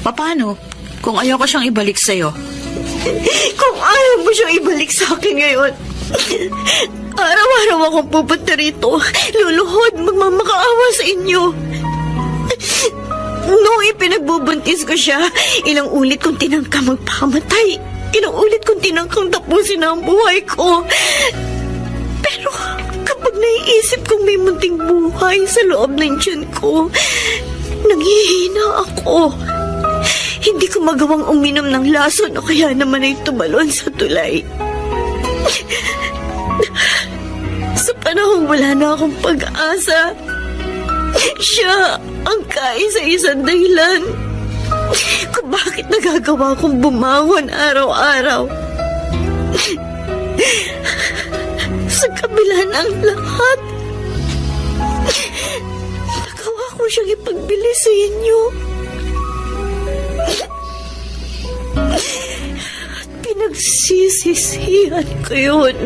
Paano? Kung ayaw ko siyang ibalik sa'yo. Kung ayaw mo siyang ibalik sa akin ngayon, araw-araw akong pupunta rito, luluhod, magmamakaawa sa inyo. Noong ipinagbubuntis ko siya, ilang ulit kong tinangka magpakamatay. Ilang ulit kong tinangkang tapusin ang buhay ko. Pero kapag naiisip kong may munting buhay sa loob ng tiyan ko, naghihina ako. Hindi ko magawang uminom ng lason o kaya naman ay tumalon sa tulay. Sa panahong wala na akong pag-asa, siya ang kaisa-isang dahilan kung bakit nagagawa kong bumangon araw-araw. Sa kabila ng lahat, nagawa ko siyang ipagbili sa inyo. At pinagsisisihan ko yun.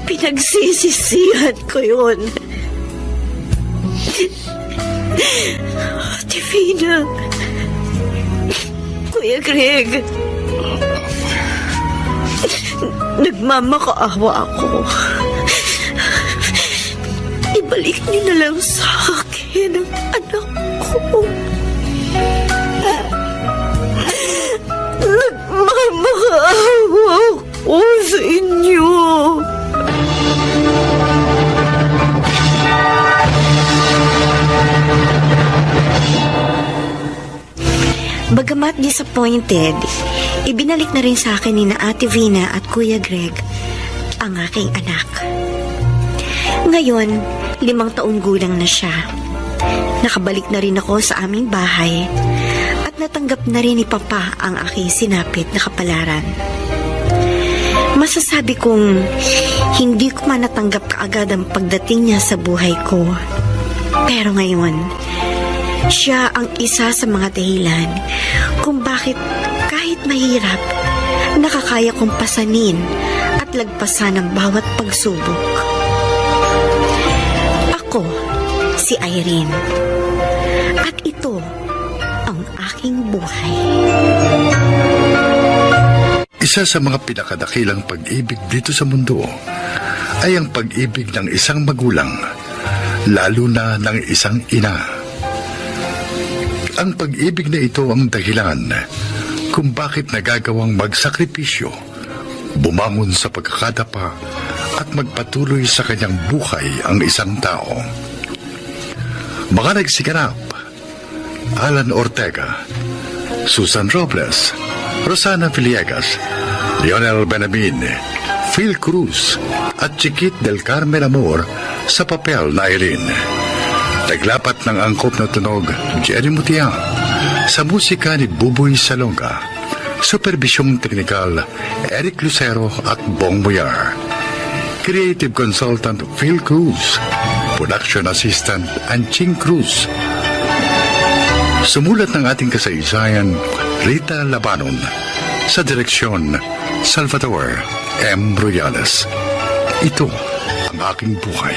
Pinagsisisihan ko yun. Ate Vina, Kuya Greg, nagmamakaawa ako. Ibalik niyo na lang sa akin ang anak ko. Nagmamakaawa ako sa inyo. Bagamat disappointed, Ibinalik na rin sa akin ni na Ate Vina at Kuya Greg ang aking anak. Ngayon, 5 taong gulang na siya. Nakabalik na rin ako sa aming bahay at natanggap na rin ni Papa ang aking sinapit na kapalaran. Masasabi kong hindi ko man natanggap kaagad ang pagdating niya sa buhay ko. Pero ngayon, siya ang isa sa mga dahilan kung bakit kahit mahirap, nakakaya kong pasanin at lagpasan ang bawat pagsubok. Ako, si Irene. At ito ang aking buhay. Isa sa mga pinakadakilang pag-ibig dito sa mundo ay ang pag-ibig ng isang magulang, lalo na ng isang ina. Ang pag-ibig na ito ang dahilan kung bakit nagagawang magsakripisyo, bumangon sa pagkakadapa at magpatuloy sa kanyang buhay ang isang tao. Mga nagsiganap: Alan Ortega, Susan Robles, Rosana Villegas, Lionel Benamin, Phil Cruz at Chiquit del Carmen Amor sa papel na Irene. Naglapat ng angkop na tunog Jerry Mutia, sa musika ni Buboy Salonga, supervisyong teknikal Eric Lucero at Bong Boyar, creative consultant Phil Cruz, production assistant Anching Cruz. Sumulat ng ating kasaysayan Rita Labanon, sa direksyon Salvador M. Bruyales. Ito ang aking buhay.